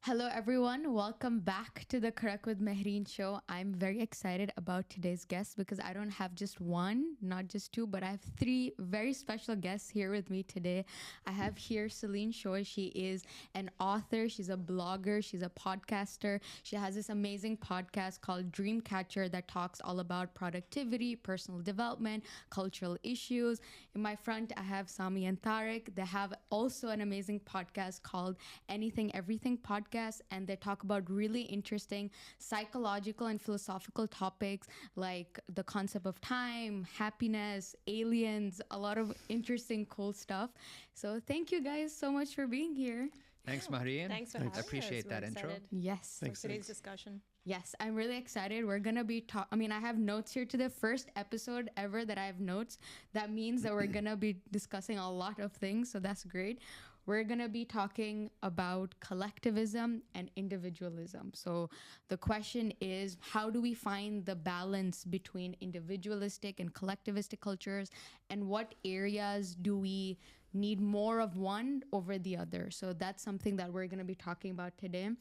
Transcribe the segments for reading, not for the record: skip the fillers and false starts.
Hello, everyone. Welcome back to the Karak with Mehreen show. I'm very excited about today's guest because I don't have just one, not just two, but I have three very special guests here with me today. I have here Seline Shoy. She is an author, she's a blogger, she's a podcaster. She has this amazing podcast called Dreamcatcher that talks all about productivity, personal development, cultural issues. In my front, I have Sami and Tariq. They have also an amazing podcast called Anything Everything Podcast, and they talk about really interesting psychological and philosophical topics like the concept of time, happiness, aliens, a lot of interesting, cool stuff. So thank you guys so much for being here. Thanks, Mahreen. Thanks for having us. Appreciate We're that intro. excited Yes. for today's discussion. Yes, I'm really excited. We're going to be I have notes here to the first episode ever that I have notes. That means that we're going to be discussing a lot of things, so that's great. We're going to be talking about collectivism and individualism. So the question is, how do we find the balance between individualistic and collectivistic cultures, and what areas do we need more of one over the other? So that's something that we're going to be talking about today.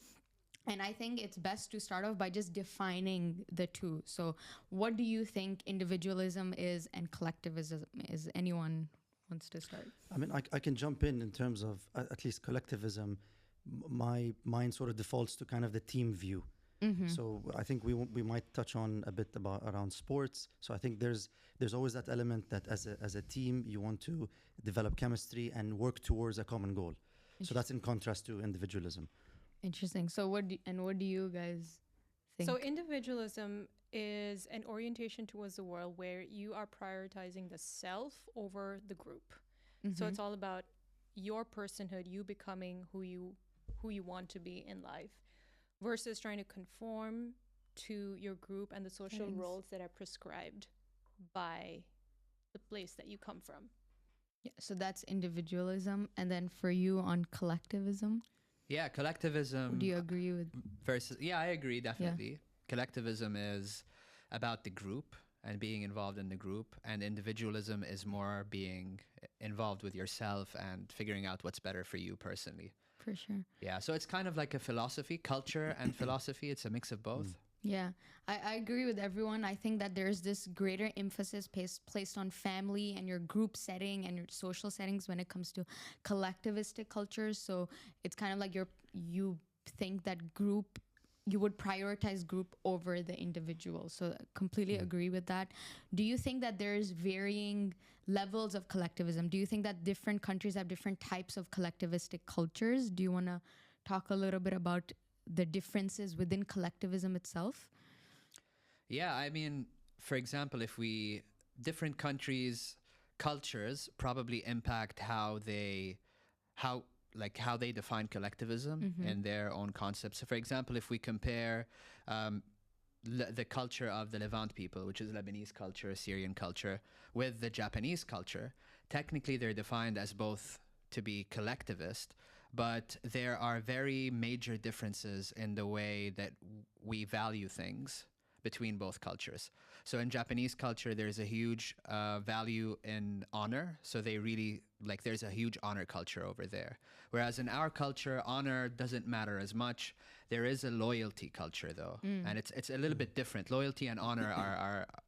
And I think it's best to start off by just defining the two. So what do you think individualism is and collectivism is? Anyone wants to start? I mean, I can jump in terms of at least collectivism. My mind sort of defaults to kind of the team view. Mm-hmm. So I think we might touch on a bit about around sports. So I think there's always that element that as a team you want to develop chemistry and work towards a common goal. So that's in contrast to individualism. Interesting. So what do you guys think? So individualism is an orientation towards the world where you are prioritizing the self over the group. So it's all about your personhood, you becoming who you want to be in life, versus trying to conform to your group and the social roles that are prescribed by the place that you come from. Yeah, so that's individualism. And then for you on collectivism? Yeah, collectivism. Do you agree with? I agree, definitely. Collectivism is about the group and being involved in the group, and individualism is more being involved with yourself and figuring out what's better for you personally. For sure. Yeah, so it's kind of like a philosophy, culture and philosophy. It's a mix of both. Yeah, I agree with everyone. I think that there's this greater emphasis placed on family and your group setting and your social settings when it comes to collectivistic cultures. So it's kind of like you think that you would prioritize group over the individual. So I completely agree with that. Do you think that there's varying levels of collectivism? Do you think that different countries have different types of collectivistic cultures? Do you want to talk a little bit about the differences within collectivism itself? Yeah, I mean, for example, different countries' cultures probably impact how they define collectivism and their own concepts. So for example, if we compare the culture of the Levant people, which is Lebanese culture, Syrian culture, with the Japanese culture, technically they're defined as both to be collectivist, but there are very major differences in the way that we value things between both cultures. So in Japanese culture, there's a huge value in honor. So they really, there's a huge honor culture over there. Whereas in our culture, honor doesn't matter as much. There is a loyalty culture though. And it's a little bit different. Loyalty and honor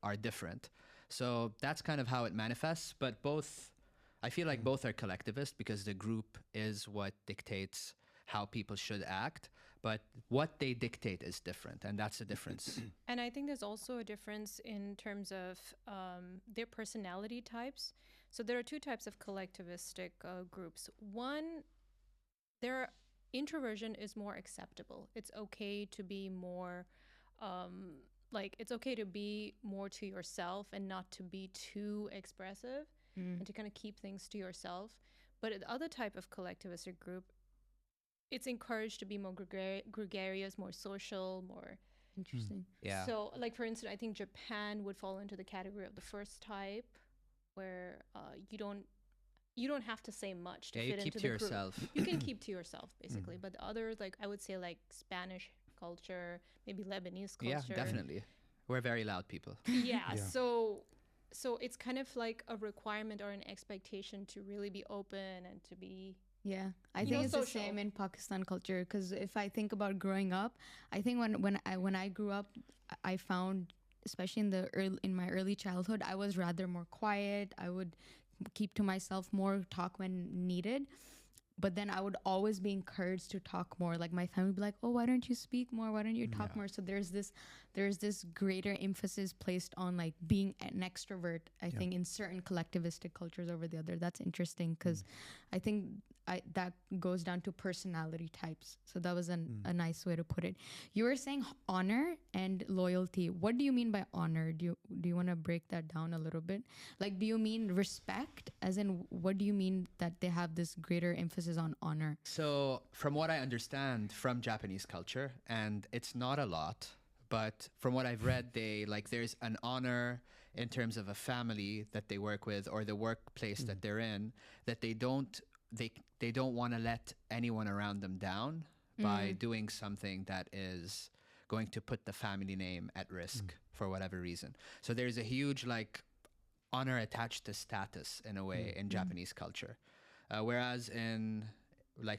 are different. So that's kind of how it manifests. But I feel like both are collectivist because the group is what dictates how people should act, but what they dictate is different, and that's the difference. And I think there's also a difference in terms of their personality types. So there are two types of collectivistic groups. One, their introversion is more acceptable. It's okay to be more, it's okay to be more to yourself and not to be too expressive. And to kind of keep things to yourself. But the other type of collectivistic group, it's encouraged to be more gregarious, more social, more interesting. Yeah. So for instance, I think Japan would fall into the category of the first type, where you don't have to say much to fit into the group. You keep to yourself. You can keep to yourself basically. But the others, I would say Spanish culture, maybe Lebanese culture. Yeah, definitely. We're very loud people. Yeah. So it's kind of like a requirement or an expectation to really be open and to be Yeah, I You think know, it's the social. same in Pakistan culture. Because if I think about growing up, I think when I grew up, I found, especially in my early childhood, I was rather more quiet. I would keep to myself more, talk when needed. But then I would always be encouraged to talk more. Like my family would be like, "Oh, why don't you speak more? Why don't you talk Yeah. more?" So there's this greater emphasis placed on like being an extrovert. I think in certain collectivistic cultures over the other. That's interesting because I think that goes down to personality types. So that was a nice way to put it. You were saying honor and loyalty. What do you mean by honor? Do you want to break that down a little bit? Like, do you mean respect? As in, what do you mean that they have this greater emphasis on honor? So, from what I understand from Japanese culture, and it's not a lot, but from what I've read, there's an honor in terms of a family that they work with or the workplace that they're in, that they don't want to let anyone around them down by doing something that is going to put the family name at risk for whatever reason. So there's a huge honor attached to status in a way in Japanese culture. Whereas in,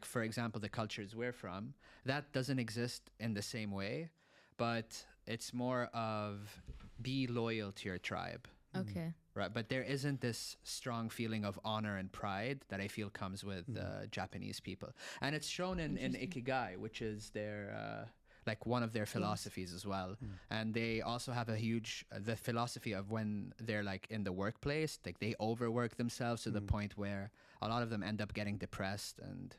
for example, the cultures we're from, that doesn't exist in the same way, but it's more of be loyal to your tribe. Okay. Right, but there isn't this strong feeling of honor and pride that I feel comes with Japanese people, and it's shown in Ikigai, which is their one of their philosophies as well. And they also have a huge the philosophy of when they're in the workplace, they overwork themselves to the point where a lot of them end up getting depressed, and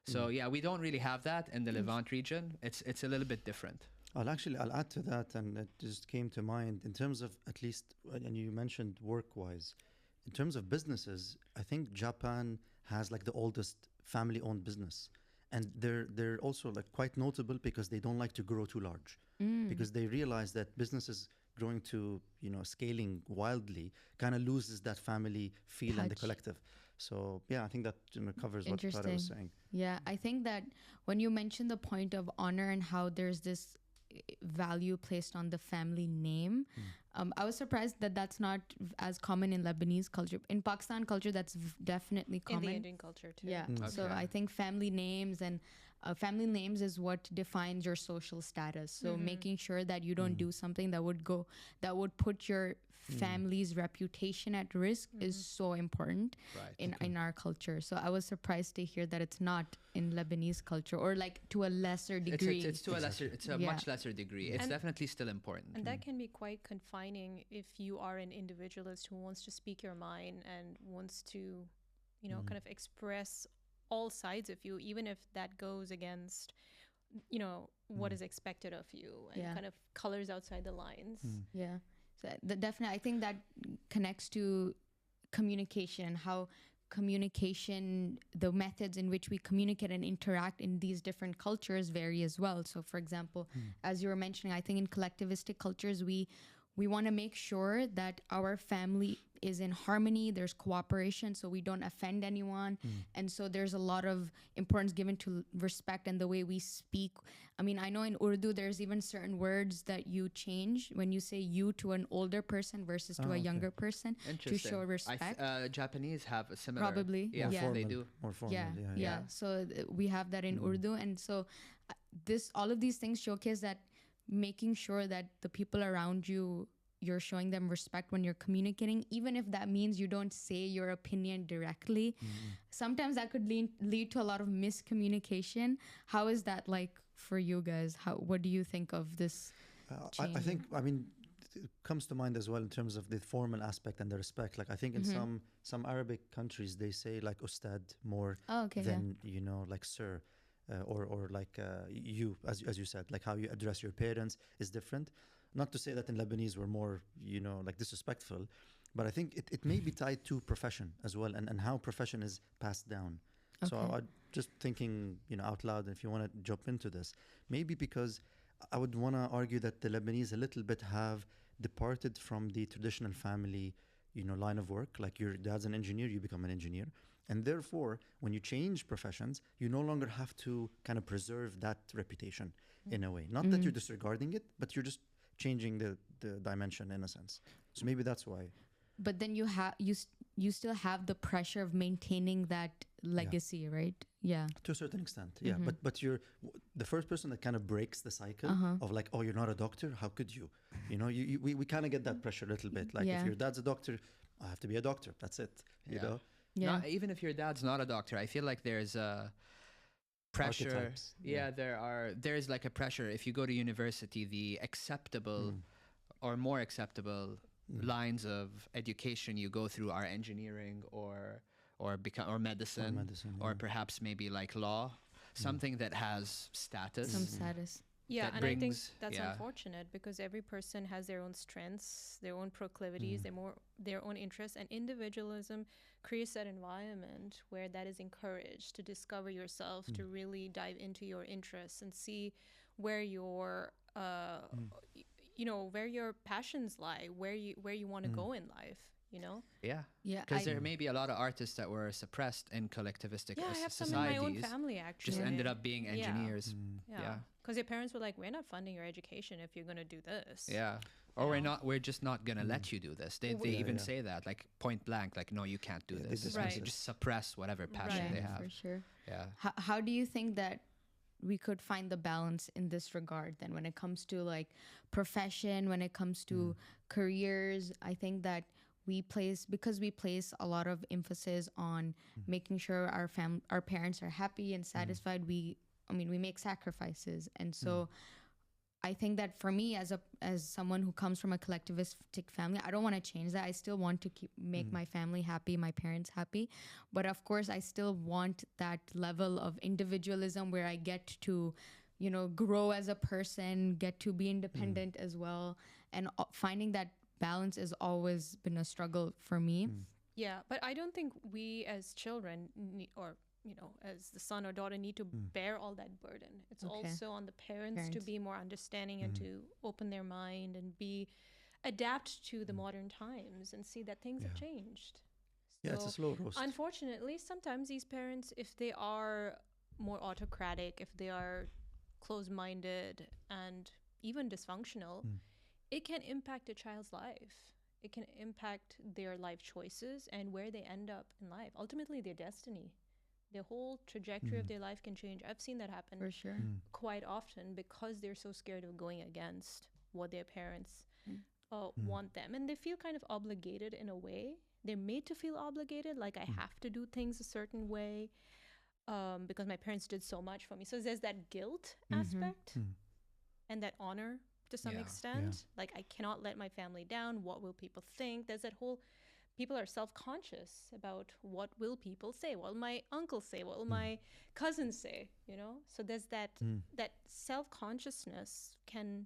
so yeah, we don't really have that in the Levant region. It's a little bit different. I'll add to that, and it just came to mind in terms of at least, and you mentioned work-wise, in terms of businesses, I think Japan has the oldest family-owned business, and they're also quite notable because they don't like to grow too large, because they realize that businesses growing to scaling wildly kind of loses that family feel and the Touch. collective. So yeah, I think that covers what Tara was saying. Yeah, I think that when you mentioned the point of honor and how there's this value placed on the family name, I was surprised that that's not as common in Lebanese culture. In Pakistan culture, that's definitely In common. the Indian culture too. Yeah. So Okay. I think family names is what defines your social status. So making sure that you don't do something that would put your family's reputation at risk is so important Right. in our culture. So I was surprised to hear that it's not in Lebanese culture, or to a lesser degree. It's to a lesser, it's a Yeah. much lesser degree. It's And- definitely still important. And that can be quite confining if you are an individualist who wants to speak your mind and wants to, kind of express all sides of you, even if that goes against, what is expected of you, and Yeah. kind of colors outside the lines. Yeah. So definitely, I think that connects to communication, how the methods in which we communicate and interact in these different cultures vary as well. So for example, as you were mentioning, I think in collectivistic cultures, we want to make sure that our family is in harmony, there's cooperation, so we don't offend anyone. And so there's a lot of importance given to respect and the way we speak. I mean, I know in Urdu, there's even certain words that you change when you say you to an older person versus to a younger person to Interesting. show respect. Japanese have a similar. Probably, Yeah, yeah. they do. More formal. Yeah. Yeah. So we have that in Urdu, and so all of these things showcase that making sure that the people around you, you're showing them respect when you're communicating, even if that means you don't say your opinion directly. Sometimes that could lead to a lot of miscommunication. How is that for you guys? What do you think of this change? I think, it comes to mind as well in terms of the formal aspect and the respect. I think in some Arabic countries, they say ustad more than, sir. Or you, as you said, how you address your parents is different. Not to say that in Lebanese we're more, disrespectful, but I think it may be tied to profession as well, and how profession is passed down. So I just thinking, out loud, if you want to jump into this, maybe because I would want to argue that the Lebanese a little bit have departed from the traditional family, line of work. Like your dad's an engineer, you become an engineer. And therefore, when you change professions, you no longer have to kind of preserve that reputation in a way. Not that you're disregarding it, but you're just changing the dimension in a sense. So maybe that's why. but then you still have the pressure of maintaining that legacy, right? Yeah. To a certain extent, yeah. Mhm. But you're the first person that kind of breaks the cycle of like, oh, you're not a doctor. How could you? You know, we kind of get that pressure a little bit. Like, Yeah. if your dad's a doctor, I have to be a doctor. That's it. You Yeah. know, Yeah. Not, even if your dad's not a doctor, I feel like there's a pressure. Archetypes, Yeah, there's like a pressure. If you go to university, the acceptable or more acceptable lines of education you go through are engineering or medicine, or yeah. perhaps maybe like law, something that has status. Some status. Yeah, that and I think brings- that's yeah. unfortunate because every person has their own strengths, their own proclivities, their own interests, and individualism creates that environment where that is encouraged to discover yourself, to really dive into your interests and see where your where your passions lie, where you want to go in life, you know? Yeah. Yeah. Because there may be a lot of artists that were suppressed in collectivistic Yeah, I have some in societies. my own family actually. Just ended up being engineers. Yeah. Because your parents were like, we're not funding your education if you're going to do this. Yeah. Or know? we're just not going to let you do this. They even say that, like point blank, like, no, you can't do Yeah, they this. dismiss They it. just suppress whatever passion Right. they have. For sure. Yeah. How do you think that we could find the balance in this regard then when it comes to like profession, when it comes to careers? I think that because we place a lot of emphasis on making sure our parents are happy and satisfied, we make sacrifices. And so I think that for me as someone who comes from a collectivistic family, I don't want to change that. I still want to make my family happy, my parents happy. But of course, I still want that level of individualism where I get to, grow as a person, get to be independent as well. And finding that balance has always been a struggle for me. Yeah, but I don't think we as children as the son or daughter need to bear all that burden. It's also on the parents to be more understanding and to open their mind and adapt to the modern times and see that things have changed. Yeah, it's a slow roast. Unfortunately, sometimes these parents, if they are more autocratic, if they are closed-minded and even dysfunctional, it can impact a child's life. It can impact their life choices and where they end up in life. Ultimately, their destiny. The whole trajectory of their life can change. I've seen that happen For sure. quite often because they're so scared of going against what their parents want them. And they feel kind of obligated in a way. They're made to feel obligated, like I have to do things a certain way because my parents did so much for me. So there's that guilt aspect and that honor to some extent. Like, I cannot let my family down. What will people think? There's that whole... People are self-conscious about what will people say. What will my uncle say? What will my cousin say? So there's that self-consciousness can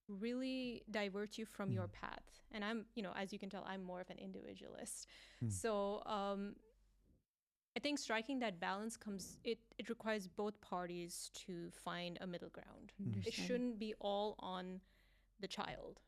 really divert you from your path. And I'm, as you can tell, I'm more of an individualist. So I think striking that balance it requires both parties to find a middle ground. It shouldn't be all on the child.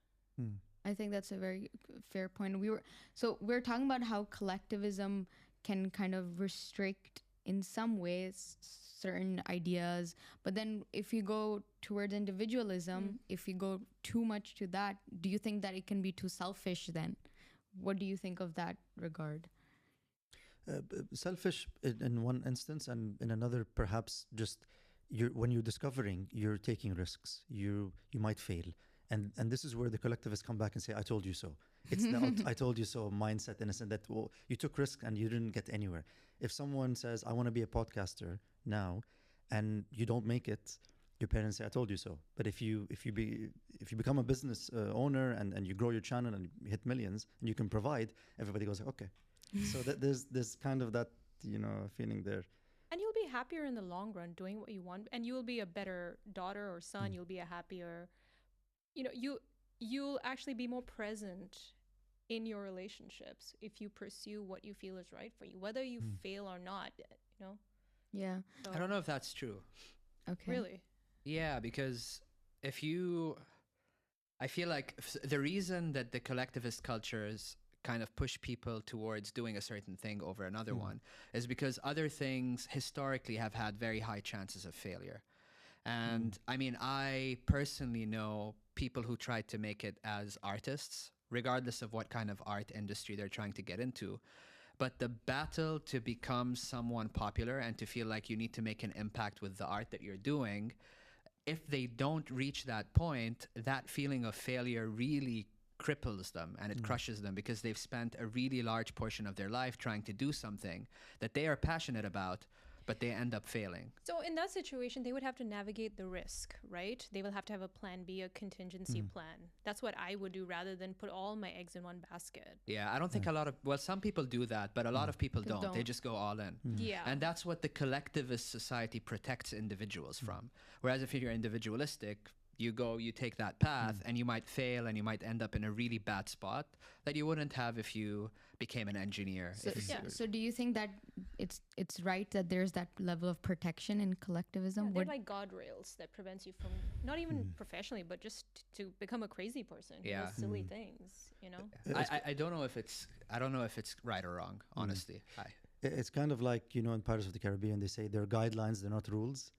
I think that's a very fair point. We're talking about how collectivism can kind of restrict in some ways certain ideas, but then if you go towards individualism, if you go too much to that, do you think that it can be too selfish then? What do you think of that regard? Selfish in one instance, and in another, perhaps just when you're discovering, you're taking risks. You might fail. And this is where the collectivists come back and say, I told you so. It's the I told you so mindset, in a sense that, well, you took risk and you didn't get anywhere. If someone says, I want to be a podcaster now, and you don't make it, your parents say, I told you so. But if you become a business owner and you grow your channel and you hit millions and you can provide, everybody goes, okay. So there's kind of that, feeling there. And you'll be happier in the long run doing what you want. And you'll be a better daughter or son. You'll be a happier... you'll actually be more present in your relationships if you pursue what you feel is right for you, whether you fail or not, Yeah. So, I don't know if that's true. Okay. really. Yeah, because I feel like the reason that the collectivist cultures kind of push people towards doing a certain thing over another one is because other things historically have had very high chances of failure. And I mean, I personally know people who tried to make it as artists regardless of what kind of art industry they're trying to get into. But the battle to become someone popular and to feel like you need to make an impact with the art that you're doing, if they don't reach that point, that feeling of failure really cripples them and it crushes them, because they've spent a really large portion of their life trying to do something that they are passionate about, but they end up failing. So in that situation, they would have to navigate the risk, right? They will have to have a plan B, a contingency plan. That's what I would do rather than put all my eggs in one basket. Yeah, I don't think a lot of, well, some people do that, but a lot of people don't. They just go all in. Yeah. And that's what the collectivist society protects individuals from. Whereas if you're individualistic, you go, you take that path, and you might fail and you might end up in a really bad spot that you wouldn't have if you became an engineer. So do you think that it's right that there's that level of protection in collectivism? They're like guardrails that prevents you from, not even professionally, but just to become a crazy person who does silly things, you know? I don't know if it's right or wrong, honestly. It's kind of like, you know, in Pirates of the Caribbean, they say they're guidelines, they're not rules.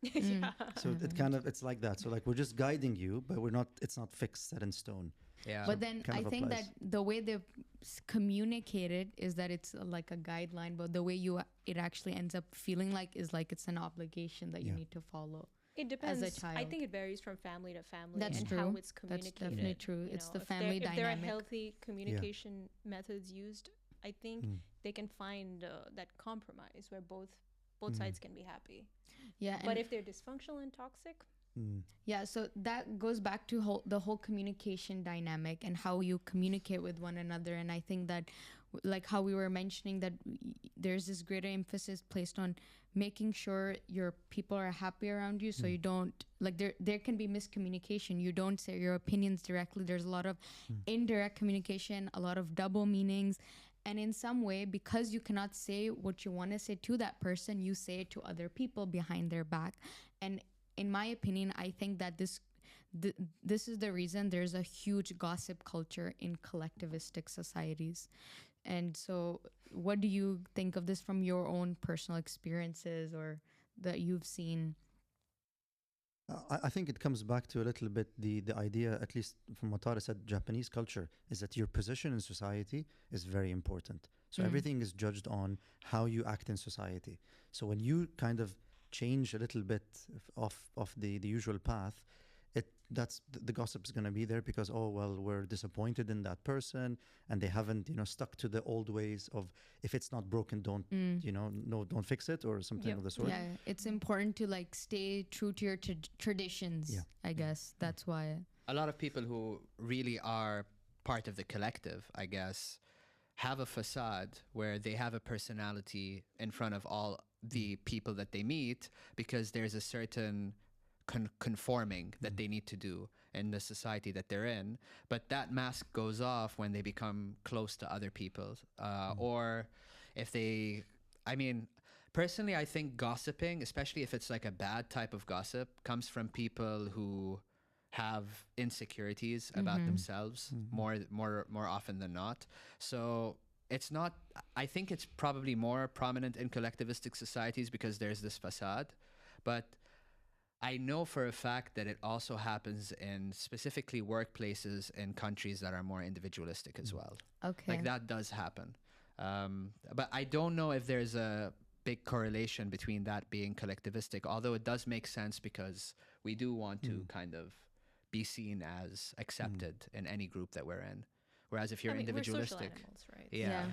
So it's like that. So like, we're just guiding you, but it's not fixed, set in stone. Yeah. But then I think that the way they've communicated is that it's like a guideline, but the way it actually ends up feeling like is like it's an obligation that you need to follow. It depends. As a child. I think it varies from family to family. That's and true. how it's communicated. That's definitely true. It's the family dynamic. If there are healthy communication methods used, I think they can find that compromise where both sides can be happy. Yeah. But if they're dysfunctional and toxic, yeah, so that goes back to the whole communication dynamic and how you communicate with one another. And I think that, like how we were mentioning, that there's this greater emphasis placed on making sure your people are happy around you, so you don't, like, there can be miscommunication. You don't say your opinions directly. There's a lot of indirect communication, a lot of double meanings. And in some way, because you cannot say what you want to say to that person, you say it to other people behind their back. And in my opinion, I think that this is the reason there's a huge gossip culture in collectivistic societies. And so what do you think of this from your own personal experiences or that you've seen? I think it comes back to a little bit the idea, at least from what Tara said, Japanese culture, is that your position in society is very important. So everything is judged on how you act in society. So when you kind of change a little bit off the usual path, that's the gossip is going to be there because, oh, well, we're disappointed in that person and they haven't, you know, stuck to the old ways of, if it's not broken, don't, you know, don't fix it or something of the sort. Yeah, it's important to like stay true to your traditions, I guess. That's why. A lot of people who really are part of the collective, I guess, have a facade where they have a personality in front of all the people that they meet because there's a certain conforming that they need to do in the society that they're in, but that mask goes off when they become close to other people, or if they, I mean, personally, I think gossiping, especially if it's like a bad type of gossip, comes from people who have insecurities about themselves more often than not. So it's not, I think it's probably more prominent in collectivistic societies because there's this facade, but I know for a fact that it also happens in specifically workplaces in countries that are more individualistic as well. Okay. Like that does happen. But I don't know if there's a big correlation between that being collectivistic, although it does make sense because we do want to kind of be seen as accepted in any group that we're in. Whereas if you're individualistic, we're social animals, right? Yeah.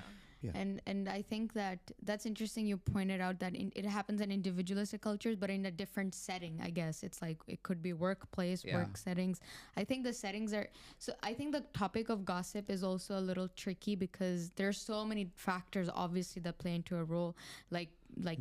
And I think that's interesting. You pointed out that it happens in individualistic cultures, but in a different setting, I guess. It's like it could be workplace, work settings. I think the settings are... So I think the topic of gossip is also a little tricky because there's so many factors, obviously, that play into a role. Like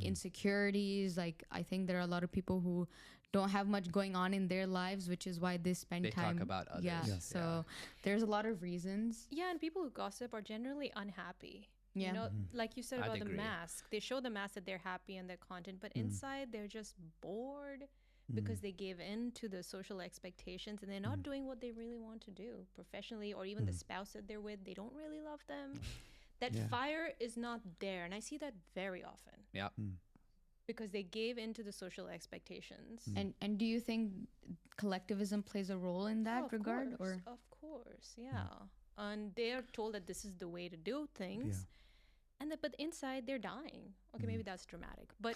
insecurities. Like I think there are a lot of people who don't have much going on in their lives, which is why they spend time... They talk about others. So there's a lot of reasons. Yeah, and people who gossip are generally unhappy. Yeah. You know, like you said I'd about the agree. mask. They show the mask that they're happy and their content, but inside they're just bored because they gave in to the social expectations and they're not doing what they really want to do professionally, or even the spouse that they're with, they don't really love them. That fire is not there. And I see that very often. Yeah. Because they gave into the social expectations. And do you think collectivism plays a role in that regard? Course, Or of course, yeah. and they are told that this is the way to do things. But inside they're dying. Okay, maybe that's dramatic, but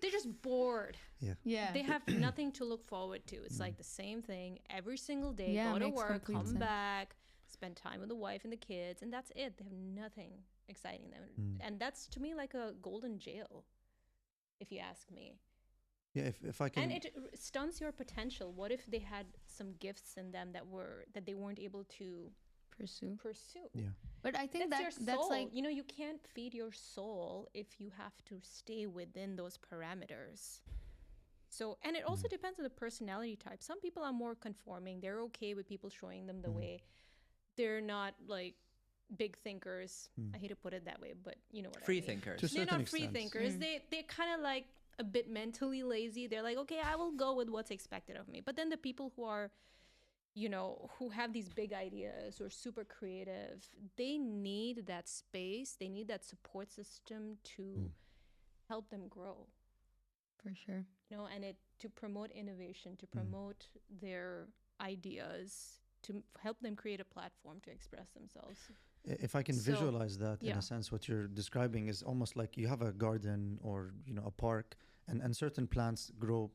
they're just bored. Yeah. They have nothing to look forward to. It's like the same thing every single day. Yeah, Go to makes work, complete come sense. back, spend time with the wife and the kids, and that's it. They have nothing exciting them. And that's to me like a golden jail, if you ask me. Yeah, if I can. And it stunts your potential. What if they had some gifts in them that they weren't able to Pursue. pursue? But I think That's your soul. that's like, you know, you can't feed your soul if you have to stay within those parameters. So, and it also depends on the personality type. Some people are more conforming. They're okay with people showing them the way. They're not like big thinkers. I hate to put it that way, but you know what Free I mean. thinkers. To a They're certain not free extent. thinkers. They're kind of like a bit mentally lazy. They're like, okay, I will go with what's expected of me. But then the people who are, you know, who have these big ideas or super creative, they need that space. They need that support system to help them grow. for sure. You know, and to promote innovation, to promote their ideas, to help them create a platform to express themselves. If I can So, visualize that in yeah. a sense, what you're describing is almost like you have a garden or a park, and certain plants grow,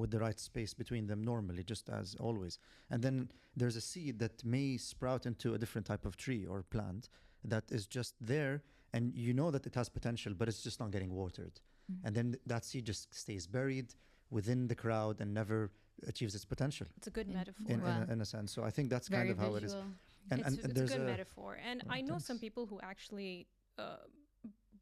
with the right space between them normally, just as always. And then there's a seed that may sprout into a different type of tree or plant that is just there, and you know that it has potential, but it's just not getting watered. And then that seed just stays buried within the crowd and never achieves its potential It's a good metaphor. in a sense. So I think that's Very kind of how it is. visual. It's a there's good metaphor. And I know some thanks. people who actually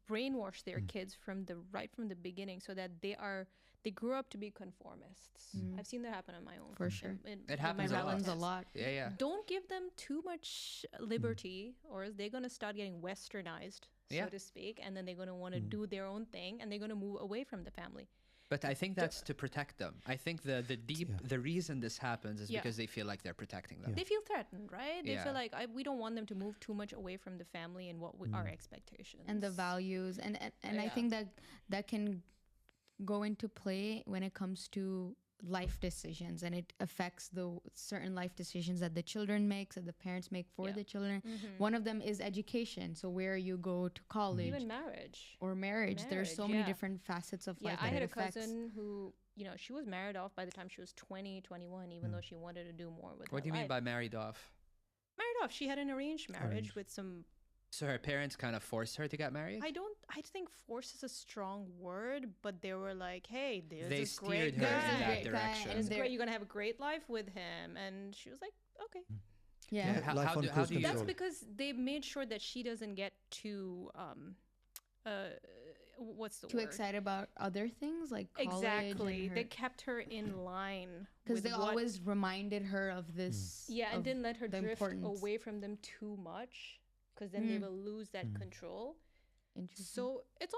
brainwash their kids from the beginning, so that they grew up to be conformists. I've seen that happen on my own. For sure. It happens My a lot. happens a lot. Yeah. Don't give them too much liberty, or else they're gonna start getting westernized, so to speak, and then they're gonna want to do their own thing, and they're gonna move away from the family. But I think that's to protect them. I think the reason this happens is because they feel like they're protecting them. They feel threatened, right? They Yeah. feel like we don't want them to move too much away from the family and our expectations And the values. And I Yeah. think that can go into play when it comes to life decisions, and it affects the certain life decisions that the children makes, that the parents make for the children. One of them is education. So where you go to college, even marriage. or marriage. There's so many different facets of life I that had it a affects. cousin who, she was married off by the time she was 20, 21, even though she wanted to do more with her What do you mean life. by married off? Married off. She had an arranged marriage with some. So her parents kind of forced her to get married? I think force is a strong word, but they were like, hey, there's They this steered great her guy. in that Great guy, direction. And it's they're- great. You're going to have a great life with him. And she was like, okay. Yeah. How- Life how on do- how cruise do you- That's control. because they made sure that she doesn't get too, what's the Too word? excited about other things like college. Exactly. They kept her in line. because with they what- always reminded her of this. Yeah, and of didn't let her the drift importance. away from them too much, because then they will lose that control. Interesting. So it's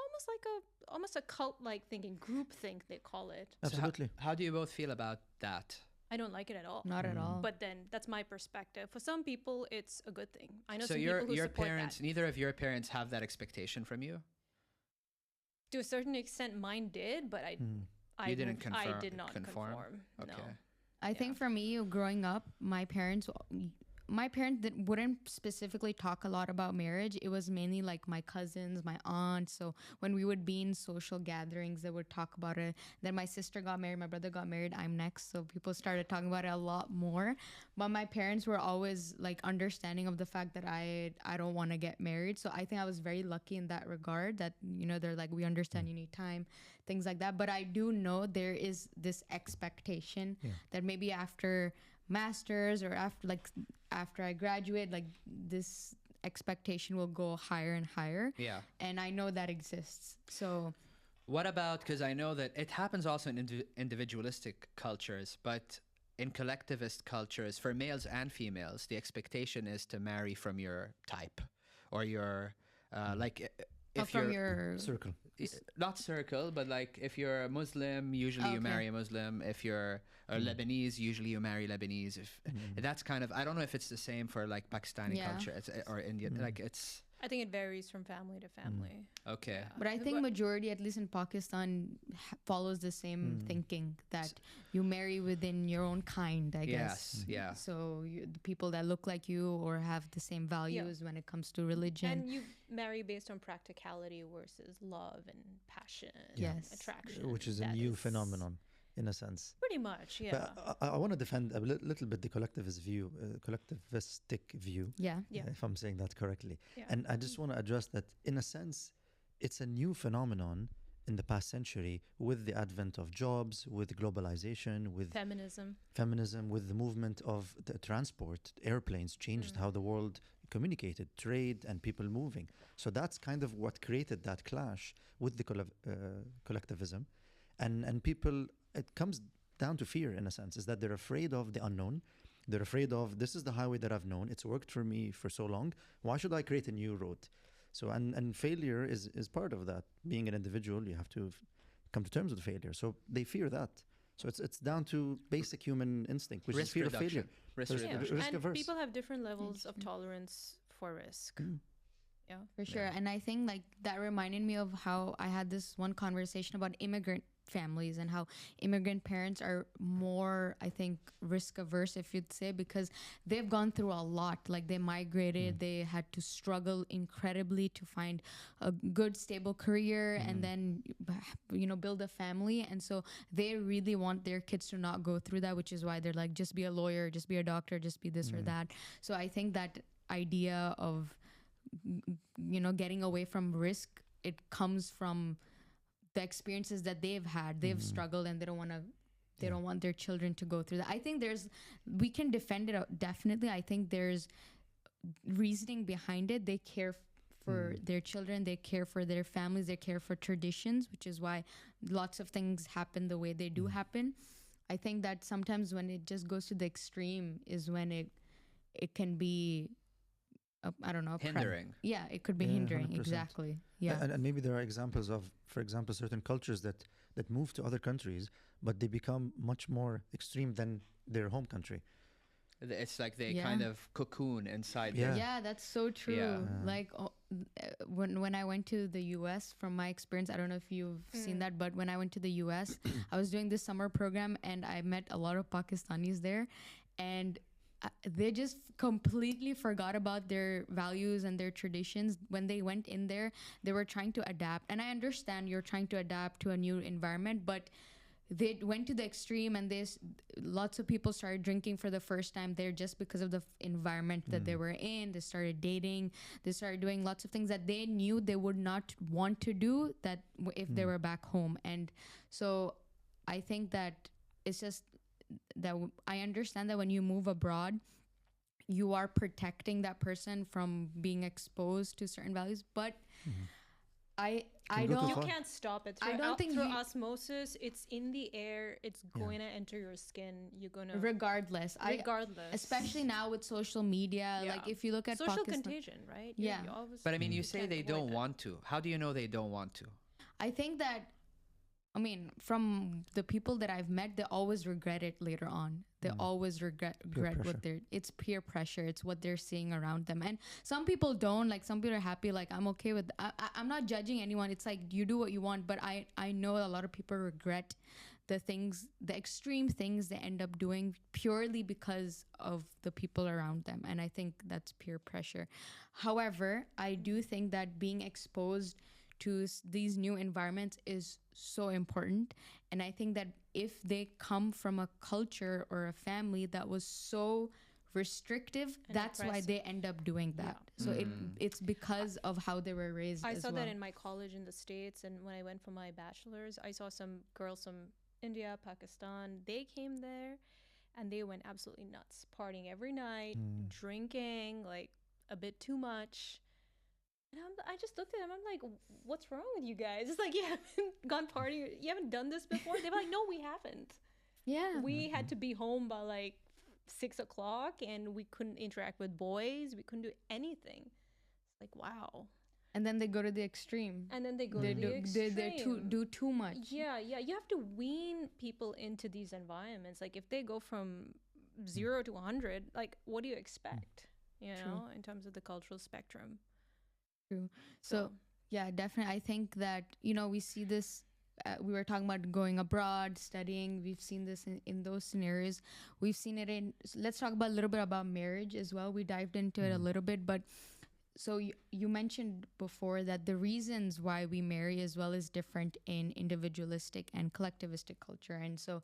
almost a cult-like thinking, group think they call it. So Absolutely. how do you both feel about that? I don't like it at all. Not at all. But then that's my perspective. For some people, it's a good thing. I know So some your people who support parents, that. neither of your parents have that expectation from you? To a certain extent, mine did, but I You didn't I did not conform? conform. Okay. No. I think for me, growing up, my parents wouldn't specifically talk a lot about marriage. It was mainly like my cousins, my aunts. So when we would be in social gatherings, they would talk about it. Then my sister got married, my brother got married, I'm next. So people started talking about it a lot more. But my parents were always like understanding of the fact that I don't want to get married. So I think I was very lucky in that regard, that, they're like, we understand you need time, things like that. But I do know there is this expectation that maybe after masters or after I graduate, like this expectation will go higher and higher. Yeah. And I know that exists. So What about, because I know that it happens also in individualistic cultures, but in collectivist cultures, for males and females, the expectation is to marry from your type or your, if from you're, your Circle. not circle, but like if you're a Muslim, usually you Okay. marry a Muslim. If you're a Lebanese, usually you marry Lebanese. If that's kind of, I don't know if it's the same for like Pakistani Yeah. culture or Indian. Like it's I think it varies from family to family. Okay. But I think majority, at least in Pakistan, follows the same thinking that you marry within your own kind, I guess. Yes, yeah. So the people that look like you or have the same values when it comes to religion. And you marry based on practicality versus love and passion, Yes. attraction. Which is a That new is phenomenon in a sense. Pretty much, yeah. But I want to defend a little bit the collectivist view, collectivistic view, Yeah. Yeah. if I'm saying that correctly. Yeah. And I just want to address that in a sense, it's a new phenomenon in the past century with the advent of jobs, with globalization, with feminism, with the movement of the transport. Airplanes changed how the world communicated, trade, and people moving. So that's kind of what created that clash with the collectivism. And people, it comes down to fear in a sense, is that they're afraid of the unknown. They're afraid of, this is the highway that I've known. It's worked for me for so long. Why should I create a new road? So, and failure is part of that. Being an individual, you have to come to terms with failure. So they fear that. So it's down to basic human instinct, which is fear of failure. Risk Yeah. reduction. Risk And averse. people have different levels of tolerance for risk. Yeah. For sure. And I think like that reminded me of how I had this one conversation about immigrant families and how immigrant parents are more, I think, risk averse, if you'd say, because they've gone through a lot. Like they migrated, they had to struggle incredibly to find a good, stable career and then, build a family. And so they really want their kids to not go through that, which is why they're like, just be a lawyer, just be a doctor, just be this or that. So I think that idea of getting away from risk, it comes from the experiences that they've had. They've struggled and they don't want their children to go through that. I think we can defend it out, definitely. I think there's reasoning behind it. They care for their children, they care for their families, they care for traditions, which is why lots of things happen the way they do happen. I think that sometimes when it just goes to the extreme is when it can be I don't know. Hindering. Yeah, it could be hindering. 100%. Exactly. Yeah. And maybe there are examples of, for example, certain cultures that move to other countries, but they become much more extreme than their home country. It's like they kind of cocoon inside Yeah. there. Yeah, that's so true. Yeah. Like when I went to the US, from my experience, I don't know if you've seen that, but when I went to the US, I was doing this summer program and I met a lot of Pakistanis there, and they just completely forgot about their values and their traditions. When they went in there, they were trying to adapt. And I understand you're trying to adapt to a new environment, but they went to the extreme and lots of people started drinking for the first time there just because of the environment that they were in. They started dating. They started doing lots of things that they knew they would not want to do that if they were back home. And so I think that it's just that I understand that when you move abroad, you are protecting that person from being exposed to certain values, but I don't. You can't stop it. I don't think through osmosis. It's in the air. It's going to enter your skin. You're gonna regardless. Especially now with social media. Yeah. Like if you look at social Pakistan, contagion, right? Yeah. You always, But I mean, you say can't they avoid don't that. want to. How do you know they don't want to? I think that. I mean, from the people that I've met, they always regret it later on. They always regret what it's peer pressure. It's what they're seeing around them. And some people don't. Like some people are happy. Like I'm okay with. I'm not judging anyone. It's like you do what you want. But I know a lot of people regret the extreme things they end up doing purely because of the people around them. And I think that's peer pressure. However, I do think that being exposed to these new environments is so important. And I think that if they come from a culture or a family that was so restrictive, And that's why oppressive. they end up doing that. So it's because of how they were raised. I as saw well. that in my college in the States, and when I went for my bachelor's, I saw some girls from India, Pakistan. They came there and they went absolutely nuts, partying every night, drinking like a bit too much. And I just looked at them. I'm like, what's wrong with you guys? It's like, you haven't gone partying. You haven't done this before? They were like, no, we haven't. Yeah. We had to be home by like 6 o'clock and we couldn't interact with boys. We couldn't do anything. It's like, wow. And then they go to the extreme. And then they go They to the extreme. they do too much. Yeah. You have to wean people into these environments. Like if they go from 0 to 100, like what do you expect? You know, in terms of the cultural spectrum. True. So, yeah, definitely. I think that, you know, we see this. We were talking about going abroad, studying. We've seen this in those scenarios. We've seen it in. Let's talk about a little bit about marriage as well. We dived into it a little bit, but so you mentioned before that the reasons why we marry as well is different in individualistic and collectivistic culture. And so,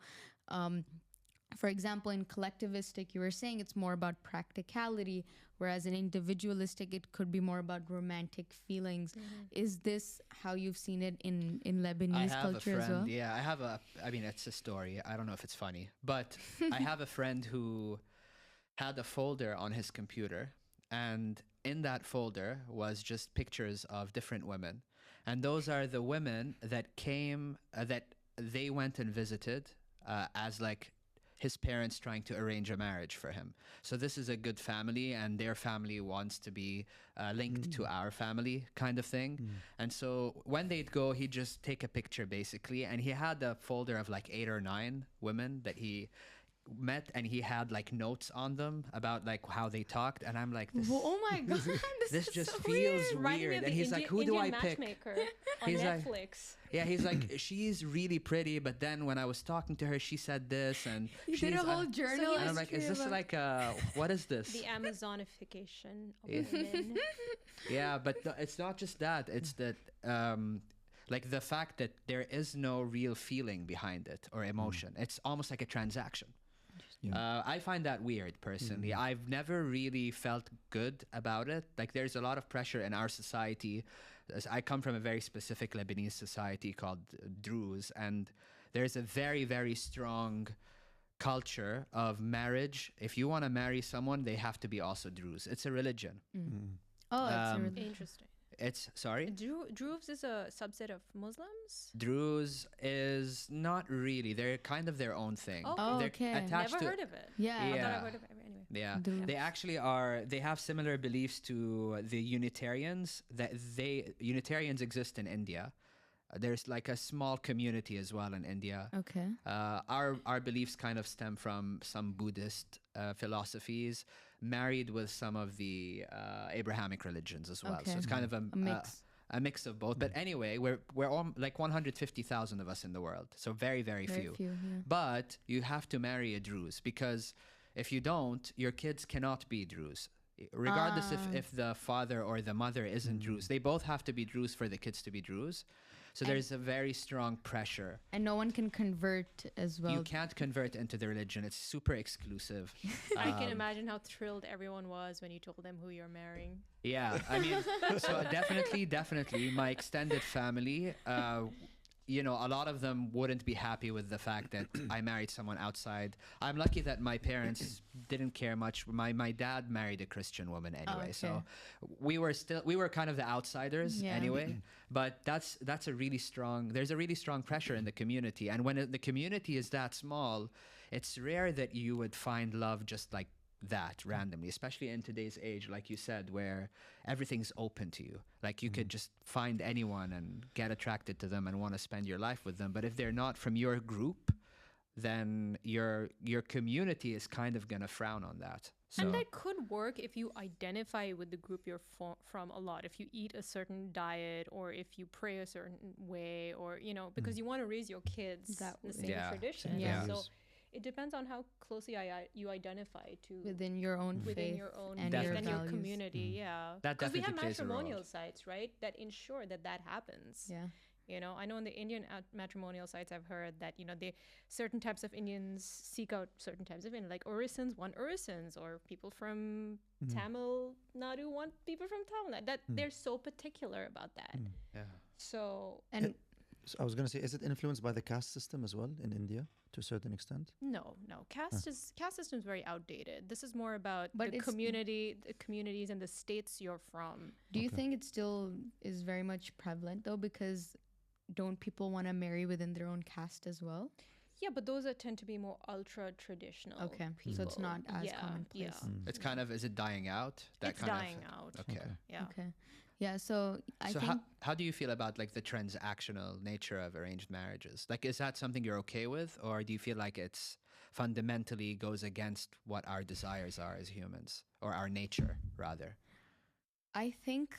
for example, in collectivistic, you were saying it's more about practicality, whereas in individualistic, it could be more about romantic feelings. Is this how you've seen it in Lebanese culture as well? Yeah, I mean, it's a story. I don't know if it's funny, but I have a friend who had a folder on his computer, and in that folder was just pictures of different women. And those are the women that came, that they went and visited as like his parents trying to arrange a marriage for him. So this is a good family, and their family wants to be linked to our family, kind of thing. And so when they'd go, he'd just take a picture basically, and he had a folder of like 8 or 9 women that he met, and he had like notes on them about like how they talked, and I'm like, this, Oh my god, this is just so feels Reminding me weird. of And the he's like, who do I Indian pick? matchmaker on He's like- Netflix. Yeah, he's like, she's really pretty, but then when I was talking to her, she said this, and You she's did a whole journal. and I'm like, is this like what is this? The Amazonification of Yeah. women. Yeah, but it's not just that. It's that like the fact that there is no real feeling behind it or emotion. It's almost like a transaction. I find that weird personally. I've never really felt good about it. Like there's a lot of pressure in our society. I come from a very specific Lebanese society called Druze, and there's a very, very strong culture of marriage. If you want to marry someone, they have to be also Druze. It's a religion. Oh, it's a Interesting. It's sorry. Druze is a subset of Muslims. Druze is not really. They're kind of their own thing. Okay. Oh, They're okay. attached Never to. heard of it. Yeah. I thought Yeah. I heard of it anyway. Yeah, Druze. they actually are. They have similar beliefs to the Unitarians. Unitarians exist in India. There's like a small community as well in India. Okay. Our beliefs kind of stem from some Buddhist philosophies, married with some of the Abrahamic religions as well. Okay. So it's kind of a mix. a mix of both. But anyway, we're all like 150,000 of us in the world, so very Very few. few. Yeah. But you have to marry a Druze, because if you don't, your kids cannot be Druze. Regardless if the father or the mother isn't Druze, they both have to be Druze for the kids to be Druze. So there's a very strong pressure. And no one can convert as well. You can't convert into the religion. It's super exclusive. I can imagine how thrilled everyone was when you told them who you're marrying. Yeah, I mean, so definitely, my extended family, you know, a lot of them wouldn't be happy with the fact that I married someone outside. I'm lucky that my parents didn't care much. My dad married a Christian woman anyway, so we were kind of the outsiders anyway. But that's a really strong. There's a really strong pressure in the community, and when the community is that small, it's rare that you would find love just like that randomly, especially in today's age, like you said, where everything's open to you. Like you could just find anyone and get attracted to them and want to spend your life with them. But if they're not from your group, then your community is kind of gonna frown on that. So And that could work if you identify with the group you're from a lot. If you eat a certain diet, or if you pray a certain way, or, you know, because you want to raise your kids That in the way. same Yeah. tradition. Yeah. So it depends on how closely you identify to within your own within faith your own and faith your and your values. community. Yeah. That Because we have definitely plays a role. matrimonial sites, right, that ensure that happens. Yeah. You know, I know in the Indian matrimonial sites, I've heard that, you know, certain types of Indians seek out certain types of Indians, like Orisons want Orisons, or people from Tamil Nadu want people from Tamil Nadu. That they're so particular about that. yeah. So And So I was going to say, is it influenced by the caste system as well in India to a certain extent? no, caste system is very outdated. This is more about But the it's- communities and the states you're from. do you Okay. think it still is very much prevalent though? Because don't people want to marry within their own caste as well? Yeah, but those tend to be more ultra traditional. Okay, people. so it's not as commonplace. Yeah, It's kind of, is it dying out? it's dying out. Okay. Yeah. Okay. Yeah, so I So think how do you feel about like the transactional nature of arranged marriages? Like, is that something you're okay with, or do you feel like it's fundamentally goes against what our desires are as humans, or our nature rather? I think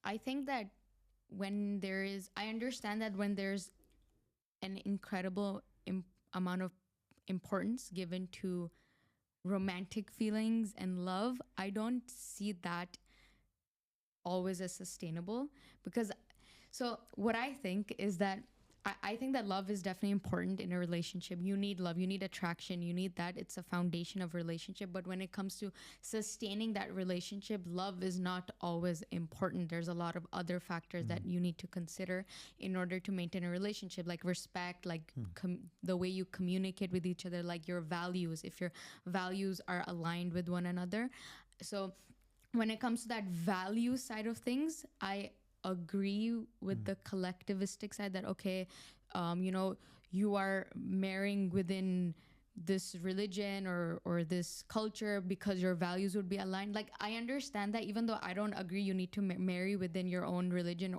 I think that I understand that when there's an incredible amount of importance given to romantic feelings and love, I don't see that always as sustainable. Because so what I think is that I think that love is definitely important in a relationship. You need love, you need attraction, you need that. It's a foundation of a relationship. But when it comes to sustaining that relationship, love is not always important. There's a lot of other factors that you need to consider in order to maintain a relationship, like respect, like the way you communicate with each other, like your values, if your values are aligned with one another. So when it comes to that value side of things, I agree with the collectivistic side that, okay, you are marrying within this religion or this culture because your values would be aligned. Like, I understand that, even though I don't agree you need to marry within your own religion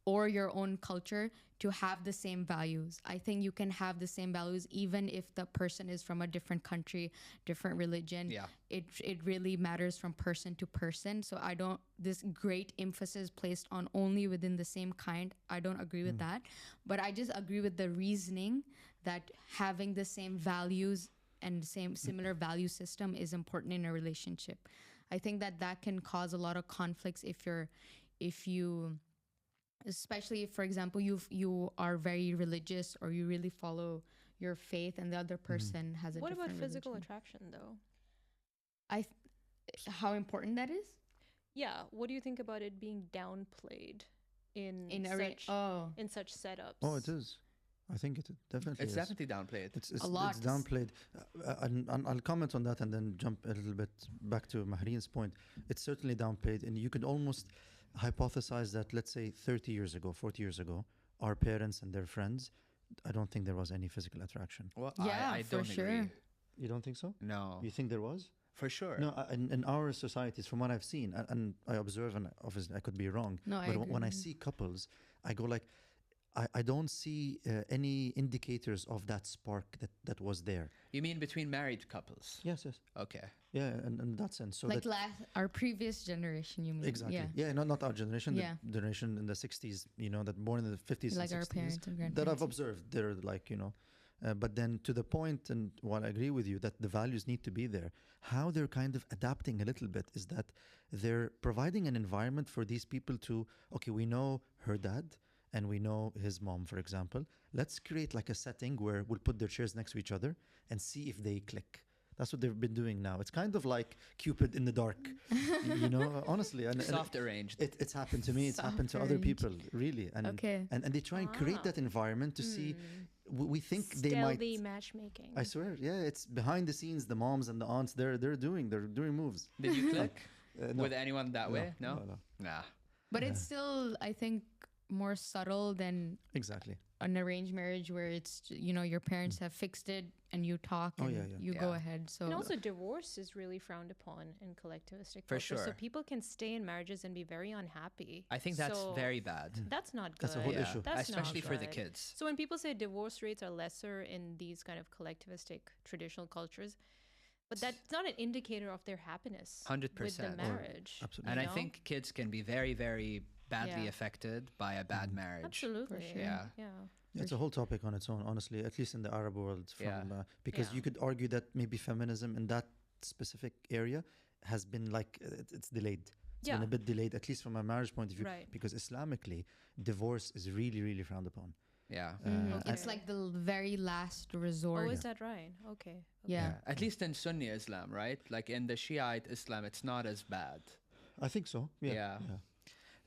or your own culture to have the same values. I think you can have the same values even if the person is from a different country, different religion. Yeah. It really matters from person to person. So this great emphasis placed on only within the same kind, I don't agree with that. But I just agree with the reasoning that having the same values and similar value system is important in a relationship. I think that can cause a lot of conflicts if you especially, for example, you are very religious or you really follow your faith and the other person has a What different about physical religion. attraction, though? How important that is? Yeah. What do you think about it being downplayed in such setups? Oh, it is. I think it definitely It's is. definitely downplayed. It's a lot. It's downplayed. And I'll comment on that and then jump a little bit back to Mahreen's point. It's certainly downplayed. And you could almost hypothesize that, let's say 30 years ago, 40 years ago, our parents and their friends, I don't think there was any physical attraction. Well, Yeah, I for don't sure. agree. You don't think so? No, You think there was? for sure. No, in our societies, from what I've seen, and I observe, and obviously I could be wrong, No, I but agree when I with you. see couples, I go like, I don't see any indicators of that spark that was there. You mean between married couples? Yes, yes. Okay. Yeah, and in that sense. So Like that, our previous generation, you mean? exactly. Yeah. Not our generation, Yeah. the generation in the 60s, that born in the 50s Like and our 60s. parents and That I've grandparents. observed. They're like, but then to the point, and while I agree with you that the values need to be there, how they're kind of adapting a little bit is that they're providing an environment for these people to, okay, we know her dad and we know his mom, for example. Let's create like a setting where we'll put their chairs next to each other and see if they click. That's what they've been doing now. It's kind of like Cupid in the dark, honestly. And Soft arranged. it's happened to me. It's happened to Soft other arranged. people, really. And, Okay. and they try and create that environment to see. We think they Stealthy might. matchmaking. I swear, yeah, it's behind the scenes. The moms and the aunts, they're doing moves. Did you click No. with anyone that way? No? No. Nah. But it's still, I think, more subtle than Exactly. an arranged marriage where it's, your parents have fixed it and you talk Oh, and yeah, yeah. you go Yeah. ahead. So And also, divorce is really frowned upon in collectivistic For culture. So sure. people can stay in marriages and be very unhappy. I think that's So very bad. That's not good. That's a whole Yeah. issue. That's not Especially for the good. kids. So when people say divorce rates are lesser in these kind of collectivistic traditional cultures, but that's not an indicator of their happiness 100%. with the marriage. Absolutely. And I know? think kids can be very, very badly Yeah. affected by a bad marriage. Absolutely. For sure. Yeah. Yeah. It's a whole topic on its own, honestly, at least in the Arab world. Because Yeah. you could argue that maybe feminism in that specific area has been like, it's delayed. It's been Yeah. a bit delayed, at least from a marriage point of view. Right. Because Islamically, divorce is really, really frowned upon. Yeah. Okay. it's like the very last resort. Oh, is that right? Okay. Yeah. At least in Sunni Islam, right? Like in the Shiite Islam, it's not as bad. I think so. Yeah.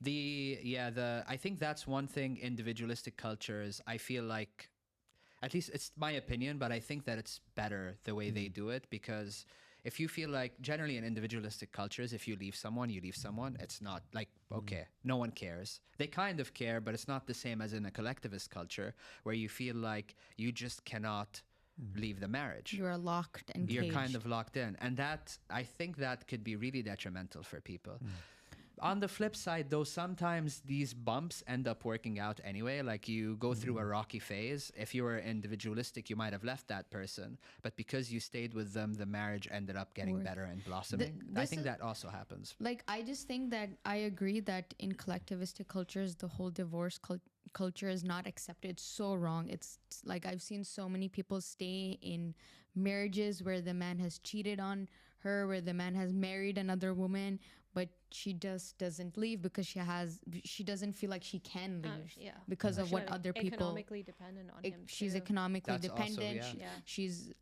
I think that's one thing. Individualistic cultures, I feel like, at least it's my opinion, but I think that it's better the way they do it, because if you feel like generally in individualistic cultures, if you leave someone, you leave someone. It's not like, okay, no one cares. They kind of care, but it's not the same as in a collectivist culture where you feel like you just cannot leave the marriage. You are locked and You're caged. kind of locked in. And that, I think that could be really detrimental for people. On the flip side, though, sometimes these bumps end up working out anyway. Like you go through a rocky phase. If you were individualistic, you might have left that person. But because you stayed with them, the marriage ended up getting Work. better and blossoming. I this think is- that also happens. Like, I just think that I agree that in collectivistic cultures, the whole divorce culture is not accepted. It's so wrong. It's like I've seen so many people stay in marriages where the man has cheated on her, where the man has married another woman, but she just doesn't leave because she doesn't feel like she can leave Yeah. because of what She's other people. economically dependent on him. She's too. economically That's also, dependent. yeah. Yeah. She's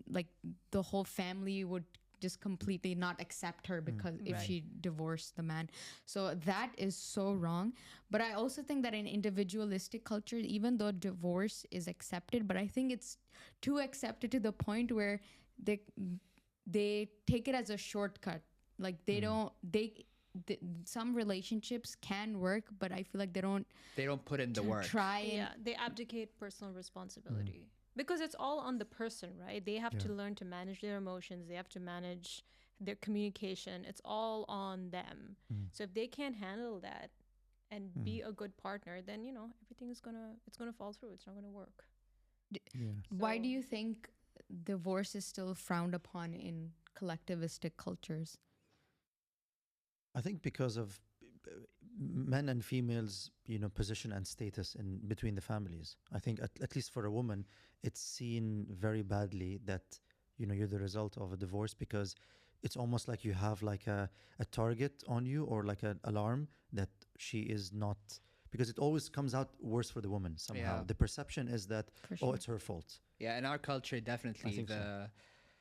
like the whole family would just completely not accept her because if Right. she divorced the man. So that is so wrong. But I also think that in individualistic culture, even though divorce is accepted, but I think it's too accepted to the point where they take it as a shortcut. Like they don't some relationships can work, but I feel like they don't put in the work. try and Yeah, they abdicate personal responsibility because it's all on the person, right? They have to learn to manage their emotions. They have to manage their communication. It's all on them. So if they can't handle that and be a good partner, then everything is it's gonna fall through. It's not gonna work. Why do So- you think divorce is still frowned upon in collectivistic cultures? I think because of men and females, position and status in between the families. I think at least for a woman, it's seen very badly that you're the result of a divorce because it's almost like you have like a target on you or like an alarm that she is not, because it always comes out worse for the woman somehow. Yeah. The perception is that For sure. it's her fault. Yeah, in our culture, definitely think so.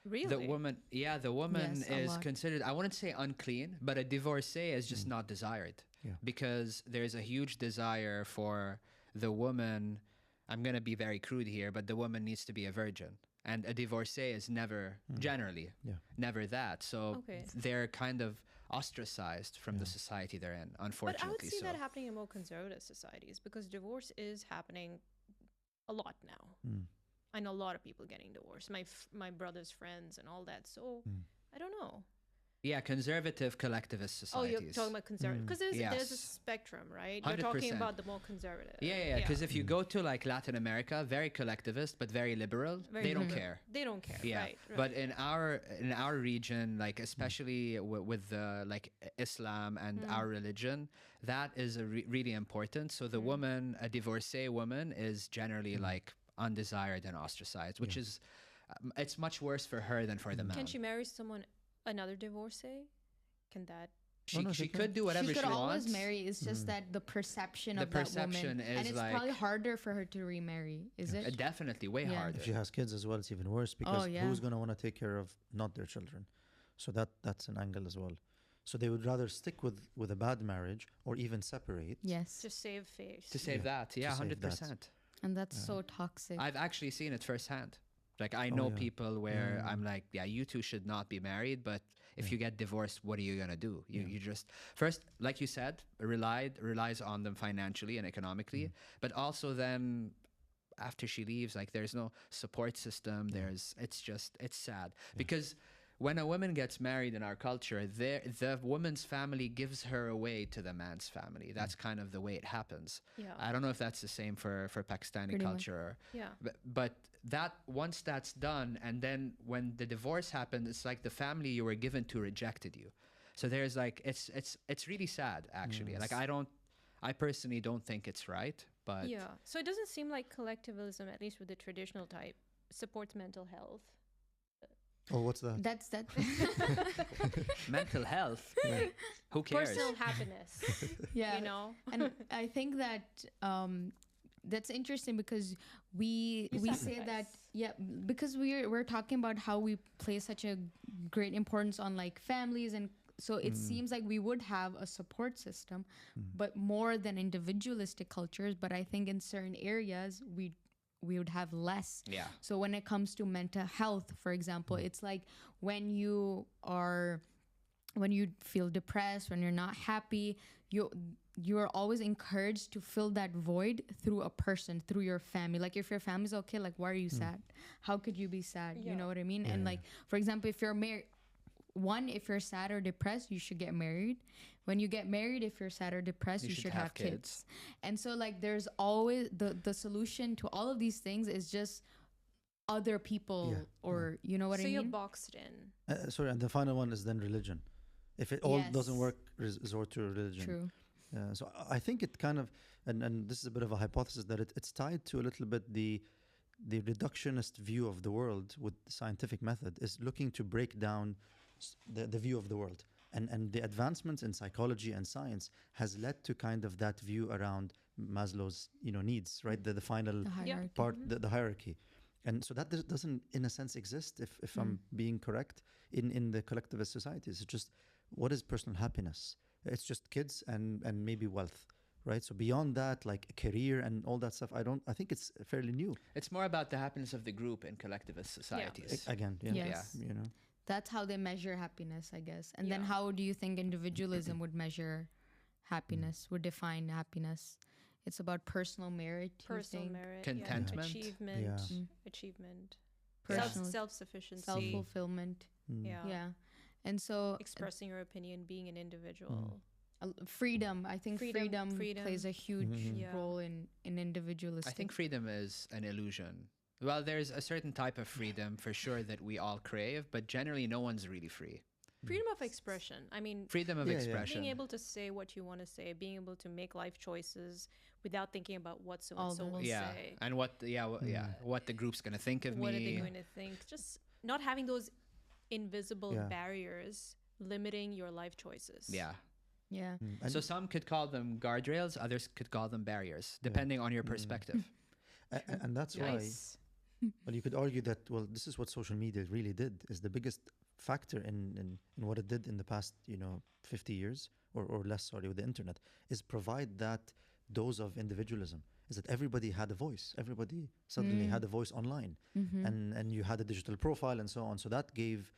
Really? the woman Yes, a is lot. considered, I wouldn't say unclean, but a divorcee is just not desired. Yeah. Because there's a huge desire for the woman. I'm going to be very crude here, but the woman needs to be a virgin. And a divorcee is never, generally, never that. So Okay. they're kind of ostracized from the society they're in, But unfortunately. I would see so. that happening in more conservative societies because divorce is happening a lot now. I know a lot of people getting divorced. My brother's friends and all that. So I don't know. Yeah, conservative collectivist Oh, societies. you're talking about conservative because there's a Yes. spectrum, right? You're talking 100%. about the more conservative. Yeah, because if you go to like Latin America, very collectivist but very liberal, Very they don't liberal. care. They don't care. Yeah, Right. but in our region, like especially with the like Islam and our religion, that is really important. So the woman, a divorcee woman, is generally like undesired and ostracized, which is it's much worse for her than for the man. Can she marry another divorcee? Can that? She could do whatever she she could always wants. marry. It's just that the perception The of that perception woman, and is it's probably like- harder for her to remarry. Is it? Definitely way Yeah. harder. If she has kids as well, it's even worse because yeah. who's going to want to take care of not their children? So that's an angle as well. So they would rather stick with a bad marriage or even separate. Yes, To save face. To save that, yeah, save that. 100%. and that's so toxic. I've actually seen it firsthand. Like I know yeah. people where I'm like, yeah, you two should not be married, but if you get divorced, what are you gonna do? You just first, like you said, relies on them financially and economically, but also then after she leaves, like there's no support system. It's sad because when a woman gets married in our culture, the woman's family gives her away to the man's family. That's kind of the way it happens. Yeah. I don't know if that's the same for Pakistani Pretty much. culture. Yeah. But that once that's done, and then when the divorce happened, it's like the family you were given to rejected you. So there's like it's really sad actually. Like I personally don't think it's right, but Yeah. So it doesn't seem like collectivism, at least with the traditional type, supports mental health. Oh, what's that? That's that. mental health. Who cares? Personal happiness. Yeah, You know? and I think that that's interesting because we say that sacrifice. because we're talking about how we place such a great importance on like families, and so it seems like we would have a support system, but more than individualistic cultures. But I think in certain areas we would have less. Yeah. So when it comes to mental health, for example, it's like when you feel depressed, when you're not happy, you're always encouraged to fill that void through a person, through your family. Like if your family's okay, like why are you sad? How could you be sad? You Yeah. know what I mean? And like, for example, if you're married, one, if you're sad or depressed, you should get married. When you get married, if you're sad or depressed, you should have kids. And so like there's always the solution to all of these things is just other people, or you know what I mean? So you're boxed in. Sorry, and the final one is then religion. If it all doesn't work, resort to religion. True. So I think it kind of, and this is a bit of a hypothesis, that it's tied to a little bit the reductionist view of the world with the scientific method is looking to break down the view of the world. And the advancements in psychology and science has led to kind of that view around Maslow's needs, right? The final hierarchy. part, the hierarchy. And so that doesn't, in a sense, exist, if I'm being correct, in the collectivist societies. It's just, what is personal happiness? It's just kids and maybe wealth, right? So beyond that, like a career and all that stuff, I think it's fairly new. It's more about the happiness of the group in collectivist societies. Again, Yes. That's how they measure happiness, I guess. And then how do you think individualism would measure happiness, would define happiness? It's about personal merit, Personal merit, contentment, achievement, Personal- self-sufficiency, self-fulfillment. Yeah. And so expressing your opinion, being an individual. freedom, I think freedom plays a huge Yeah. role in individualistic. I think freedom is an illusion. Well, there's a certain type of freedom for sure that we all crave, but generally no one's really free. Freedom of expression. I mean, Freedom of expression. being able to say what you want to say, being able to make life choices without thinking about what so All and so those. will say. And what the group's going to think of What me. are they going to think? Just not having those invisible barriers limiting your life choices. Yeah. Yeah. So some could call them guardrails, others could call them barriers, depending on your perspective. And that's Nice. why, well, you could argue that, well, this is what social media really did, is the biggest factor in what it did in the past, 50 years or less, sorry, with the internet, is provide that dose of individualism, is that everybody had a voice. Everybody suddenly had a voice online, and you had a digital profile and so on. So that gave,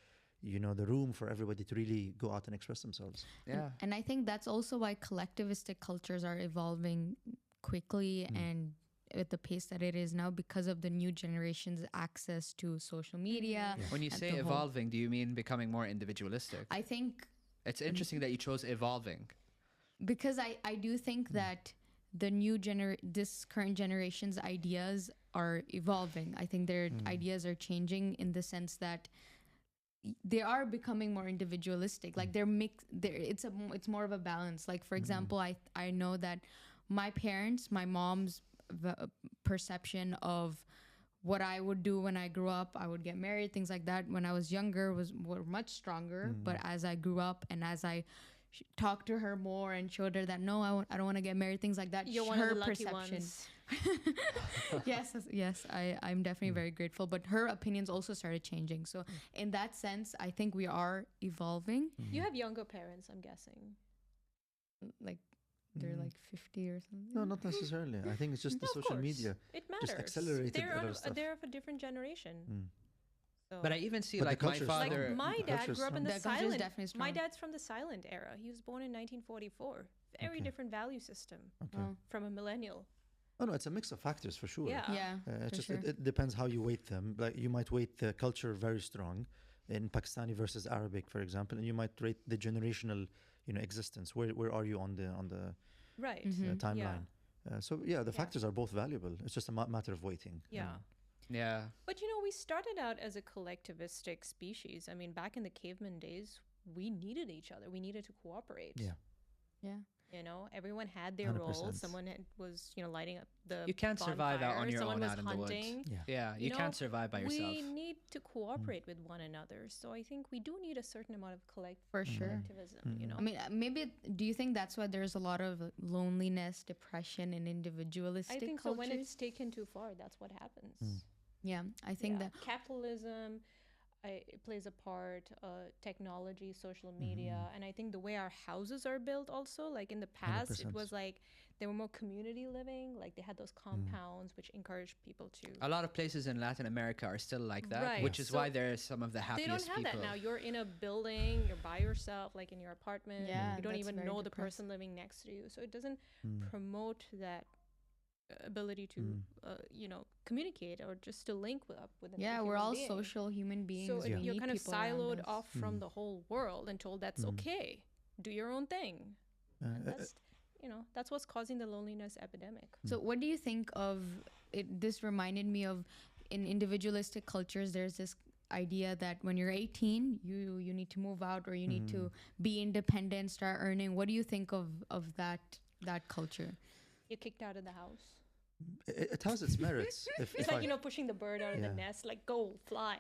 the room for everybody to really go out and express themselves. Yeah. And I think that's also why collectivistic cultures are evolving quickly and at the pace that it is now, because of the new generation's access to social media. When you and say the whole- evolving, do you mean becoming more individualistic? I think It's interesting that you chose evolving. because I do think that the this current generation's ideas are evolving. I think their ideas are changing in the sense that they are becoming more individualistic. Like they're mixed. It's more of a balance. Like for example, I know that my mom's perception of what I would do when I grew up, I would get married, things like that. When I was younger, were much stronger. But as I grew up and as I talked to her more and showed her that no, I don't want to get married, things like that. You're her one of the lucky perception. ones. yes, I'm definitely very grateful. But her opinions also started changing. So in that sense, I think we are evolving. You have younger parents, I'm guessing. Like they're like 50 or something. No, not necessarily. I think it's just the Of social course. media. It matters. just accelerated a lot of stuff. They're of a different generation. So. But I even see But the like my culture's father. Like my the dad culture's grew up in the strong. The culture is silent. definitely strong. My dad's from the silent era. He was born in 1944. Very Okay. different value system Okay. from a millennial. Oh no, it's a mix of factors for sure. Yeah. Yeah, It's for just sure. it depends how you weight them. Like you might weight the culture very strong in Pakistani versus Arabic, for example, and you might rate the generational, existence. Where are you on the Right. timeline? So yeah, the factors are both valuable. It's just a matter of weighting. Yeah. Yeah. But we started out as a collectivistic species. I mean, back in the caveman days, we needed each other. We needed to cooperate. Yeah. Yeah. Everyone had their 100%. role. Someone was, lighting up the You can't survive out on bonfire. your Someone own was out in the woods. hunting. Yeah, you can't survive by yourself. We need to cooperate with one another. So I think we do need a certain amount of For sure. collectivism, I mean, maybe do you think that's why there's a lot of loneliness, depression, and individualistic I think so. cultures? When it's taken too far, that's what happens. Yeah, I think that capitalism it plays a part, technology, social media, and I think the way our houses are built also, like in the past, it 100%. was like they were more community living, like they had those compounds which encouraged people to. A lot of places in Latin America are still like that, Right. which is So why they're some of the They happiest don't have people. that now. You're in a building, you're by yourself, like in your apartment. Yeah, you don't that's even very know the depressing. person living next to you, so it doesn't promote that ability to communicate or just to link up with another Yeah, we're human all being. social human beings. So We if you're need kind of people around siloed us. off from the whole world and told that's okay, do your own thing. And that's what's causing the loneliness epidemic. So what do you think of it? This reminded me of, in individualistic cultures, there's this idea that when you're 18, you need to move out, or you need to be independent, start earning. What do you think of that culture? You're kicked out of the house. It has its merits. It's like, pushing the bird out of the nest, like, go fly.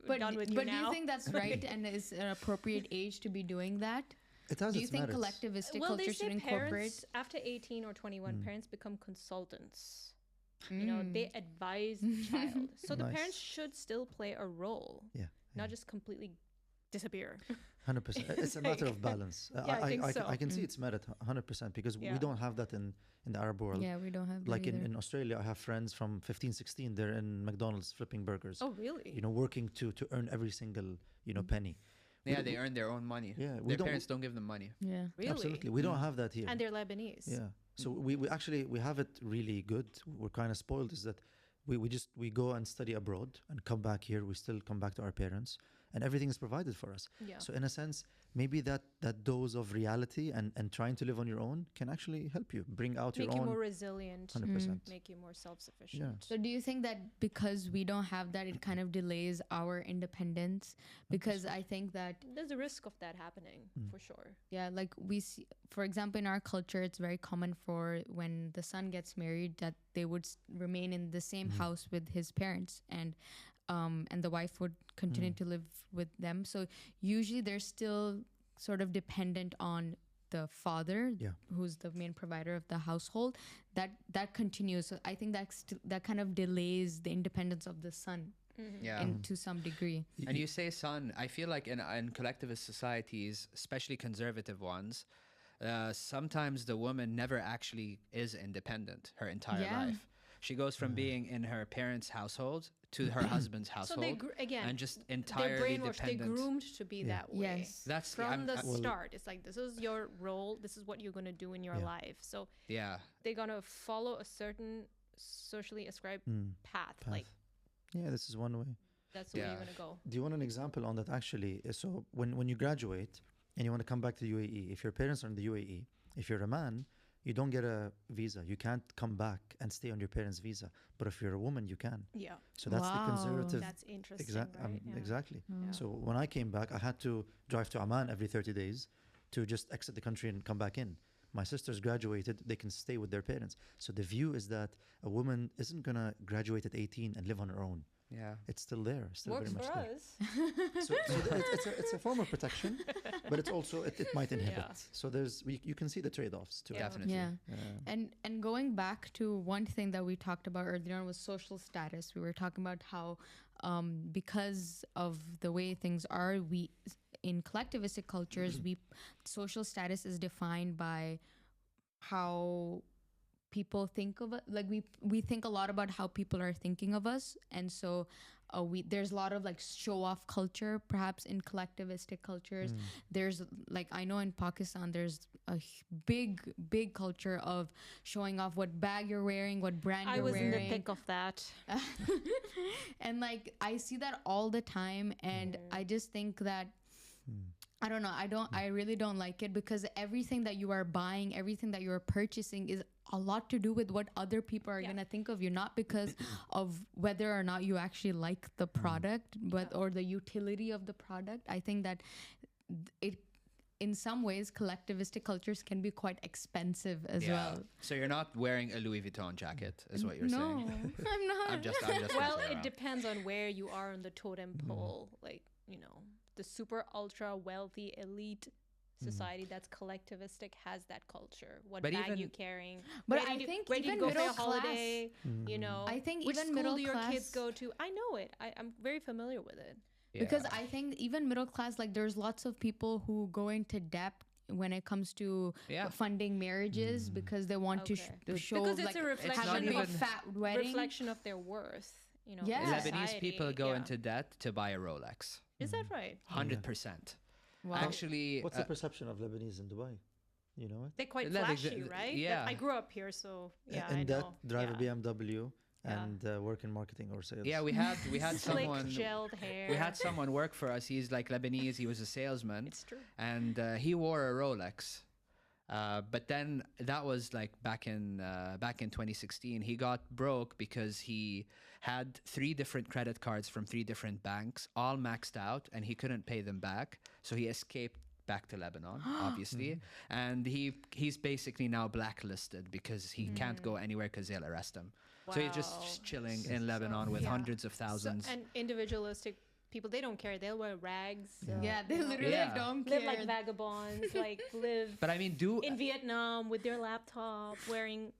We're done with you but now. do you think that's right and is an appropriate age to be doing that? It has Do you its think merits. collectivistic Well, they culture say should incorporate? parents, after 18 or 21, parents become consultants. They advise the child. So the Nice. parents should still play a role, Yeah. not just completely disappear. 100%. It's a matter of balance. Yeah, I think so. I can see its merit 100% because we don't have that in the Arab world. Yeah, we don't have that Like either. in Australia, I have friends from 15, 16. They're in McDonald's flipping burgers. Oh, really? Working to earn every single penny. Yeah, they earn their own money. Yeah, we Their don't- parents don't give them money. Yeah. Really? Absolutely, we don't have that here. And they're Lebanese. Yeah. So we actually we have it really good. We're kind of spoiled. Is that we go and study abroad and come back here. We still come back to our parents, and everything is provided for us. Yeah. So in a sense, maybe that dose of reality and trying to live on your own can actually help you bring out Make your you own. more resilient. 100%. Make you more self-sufficient. Yeah. So do you think that because we don't have that, it kind of delays our independence? Because I think that, There's a risk of that happening, for sure. yeah, like we see, for example, in our culture, it's very common for when the son gets married that they would remain in the same house with his parents, and the wife would continue to live with them. So usually they're still sort of dependent on the father, Yeah. who's the main provider of the household. That continues. So I think that kind of delays the independence of the son, Yeah. and to some degree. And you say son, I feel like in collectivist societies, especially conservative ones, sometimes the woman never actually is independent her entire Yeah. life. She goes from being in her parents' household to her husband's So household, they again, and just they're entirely brainwashed. They're dependent. groomed to be that way. Yes. That's From the Well- start. It's like, this is your role. This is what you're going to do in your Yeah. life. So yeah. they're going to follow a certain socially ascribed path. Like, Yeah, this is one way. that's the way Yeah. you're going to go. Do you want an example on that? Actually, so when you graduate and you want to come back to the UAE, if your parents are in the UAE, if you're a man, you don't get a visa. You can't come back and stay on your parents' visa. But if you're a woman, you can. Yeah. So that's Wow. the conservative. That's interesting, right? Yeah. Exactly. Yeah. So when I came back, I had to drive to Amman every 30 days to just exit the country and come back in. My sisters graduated, they can stay with their parents. So the view is that a woman isn't going to graduate at 18 and live on her own. Yeah. It's still there, still Works very for much there. us. So it's a form of protection, but it's also it might inhibit. Yeah. So you can see the trade-offs too. Yeah. Definitely. Yeah. Yeah. And going back to one thing that we talked about earlier on was social status. We were talking about how because of the way things are, we in collectivistic cultures, social status is defined by how people think of it. Like we think a lot about how people are thinking of us, and so there's a lot of like show off culture perhaps in collectivistic cultures. There's like, I know in Pakistan there's a big culture of showing off what bag you're wearing, what brand I you're was wearing. in the thick of that. And like I see that all the time, and I just think that I don't know, I really don't like it, because everything that you are buying, everything that you're purchasing is a lot to do with what other people are gonna think of you, not because of whether or not you actually like the product, but or the utility of the product. I think that it, in some ways, collectivistic cultures can be quite expensive as well. So you're not wearing a Louis Vuitton jacket, is what you're No, saying. I'm not. I'm just Well, messing it around. depends on where you are on the totem pole. Like, the super ultra wealthy elite society that's collectivistic has that culture. What But bag even- you carrying? But where I did you, think where did you even go for middle your holiday? I think which even school middle do your kids class- go to? I know it. I'm very familiar with it. Because Yeah. I think even middle class, like there's lots of people who go into debt when it comes to Yeah. funding marriages, because they want to Okay. show Because it's like a reflection have a big of- fat wedding. Reflection of their worth. Yeah. in Lebanese society. people go Yeah. into debt to buy a Rolex. Is that right? 100%. Wow. Actually, What's the perception of Lebanese in Dubai? You know it? They're quite That flashy, exa- right? yeah. I grew up here, so yeah, I And that know. drive a Yeah. BMW Yeah. and work in marketing or sales. Yeah, we had Slick, someone gelled hair. we had someone work for us. He's like Lebanese. He was a salesman, It's true. and he wore a Rolex. But then that was like back in 2016. He got broke because he had 3 different credit cards from 3 different banks, all maxed out, and he couldn't pay them back. So he escaped back to Lebanon, obviously, and he's basically now blacklisted because he can't go anywhere because they'll arrest him. So he's just chilling in Lebanon with yeah. hundreds of thousands. And individualistic people, they don't care. They'll wear rags. Yeah, they literally Yeah. don't care. Live like vagabonds, like live But I mean, in Vietnam with their laptop, wearing.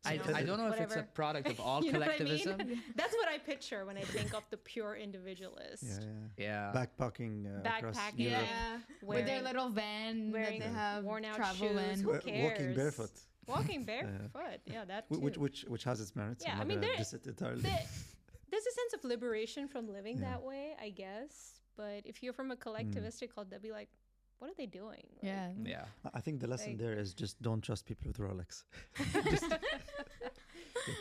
I don't know if it's a whatever. product of all You know what I collectivism. mean? That's what I picture when I think of the pure individualist. Yeah. Backpacking across Backpacking. Europe. Yeah, with their Wearing- little van that wearing they have, worn-out travel shoes. van. Who Walking cares? barefoot. Walking barefoot. Yeah, that too. Which has its merits. Yeah, I'm I not mean, gonna there- diss it entirely. There's a sense of liberation from living Yeah. that way, I guess. But if you're from a collectivistic cult, they'll be like, what are they doing? Like, Yeah. Yeah. I think the lesson Like- there is just don't trust people with Rolex. Just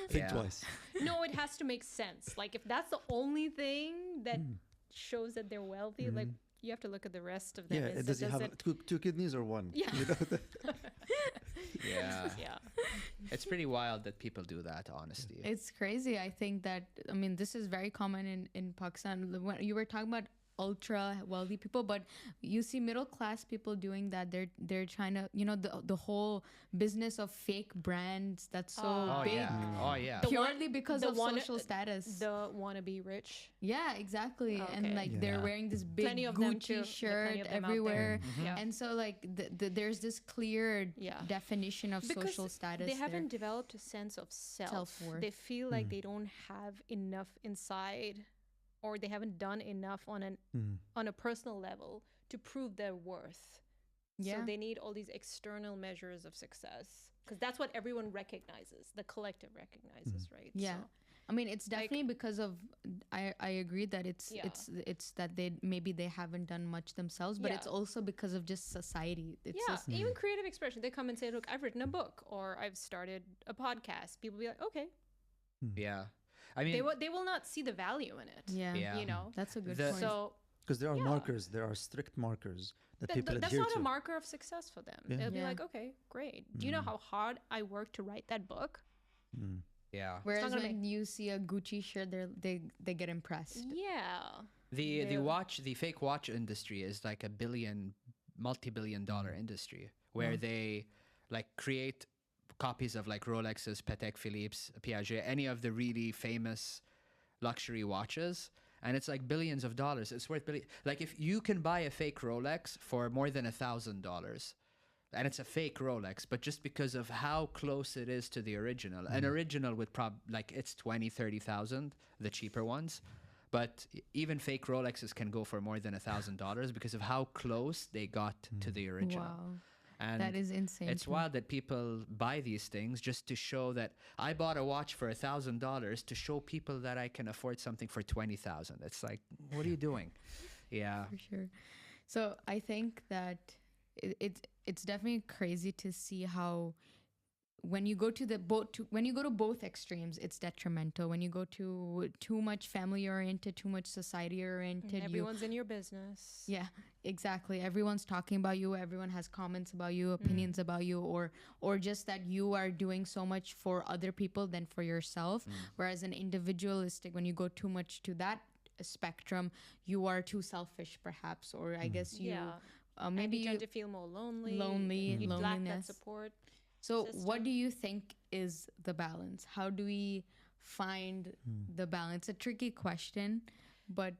think Yeah. twice. No, it has to make sense. Like, if that's the only thing that shows that they're wealthy, like, you have to look at the rest of them. Yeah, Is does he that- have two kidneys or one? Yeah. You know, Yeah. yeah. It's pretty wild that people do that, honestly. It's crazy. I think that, I mean, this is very common in Pakistan. When you were talking about ultra wealthy people, but you see middle class people doing that. They're trying to, you know, the whole business of fake brands that's so Oh, big. yeah. Oh, yeah. The Purely because the of one- social status. The wannabe rich. Yeah, exactly. Okay. And like they're Yeah. wearing this big Plenty of them too. Gucci There are plenty shirt of them out there. everywhere. Yeah. And so like there's this clear Yeah. definition of Because social status. They there. haven't developed a sense of Self-worth. They feel like they don't have enough inside, or they haven't done enough on a personal level to prove their worth. Yeah. So they need all these external measures of success, because that's what everyone recognizes. The collective recognizes, right? Yeah. So, I mean, it's like- definitely because of I agree that it's Yeah. it's that they haven't done much themselves, but it's Yeah. also because of just society. It's yeah, just even creative expression. They come and say, "Look, I've written a book, or I've started a podcast." People be like, "Okay." Yeah. I mean, They will not see the value in it. yeah. Yeah. You know. That's a good The- point. So Because there are Yeah. markers, there are strict markers that people that's adhere not to. a marker of success for them. Yeah. They'll be Yeah. like, "Okay, great. Do you know how hard I worked to write that book?" yeah. Whereas gonna when you see a Gucci shirt, they get impressed. Yeah. The Yeah. the fake watch industry is like a multi-billion-dollar industry where they like create copies of like Rolexes, Patek Philippe's, Piaget, any of the really famous luxury watches, and it's like billions of dollars. It's worth like if you can buy a fake Rolex for more than $1,000, and it's a fake Rolex, but just because of how close it is to the original, an original would like it's 20, 30,000, the cheaper ones. But even fake Rolexes can go for more than $1,000 because of how close they got to the original. Wow. And That is insane. it's to me. wild that people buy these things just to show that I bought a watch for $1,000 to show people that I can afford something for 20,000. It's like, what are you doing? Yeah. For sure. So I think that it's definitely crazy to see how when you go to both extremes, it's detrimental. When you go to too much family oriented, too much society oriented, Everyone's in your business. yeah, exactly. Everyone's talking about you. Everyone has comments about you, opinions about you, or just that you are doing so much for other people than for yourself. Whereas an individualistic, when you go too much to that spectrum, you are too selfish, perhaps, or I guess you Yeah. maybe and you you. tend to feel more lonely. Lonely, You lack that loneliness. support. So, system. what do you think is the balance? How do we find the balance? A tricky question, but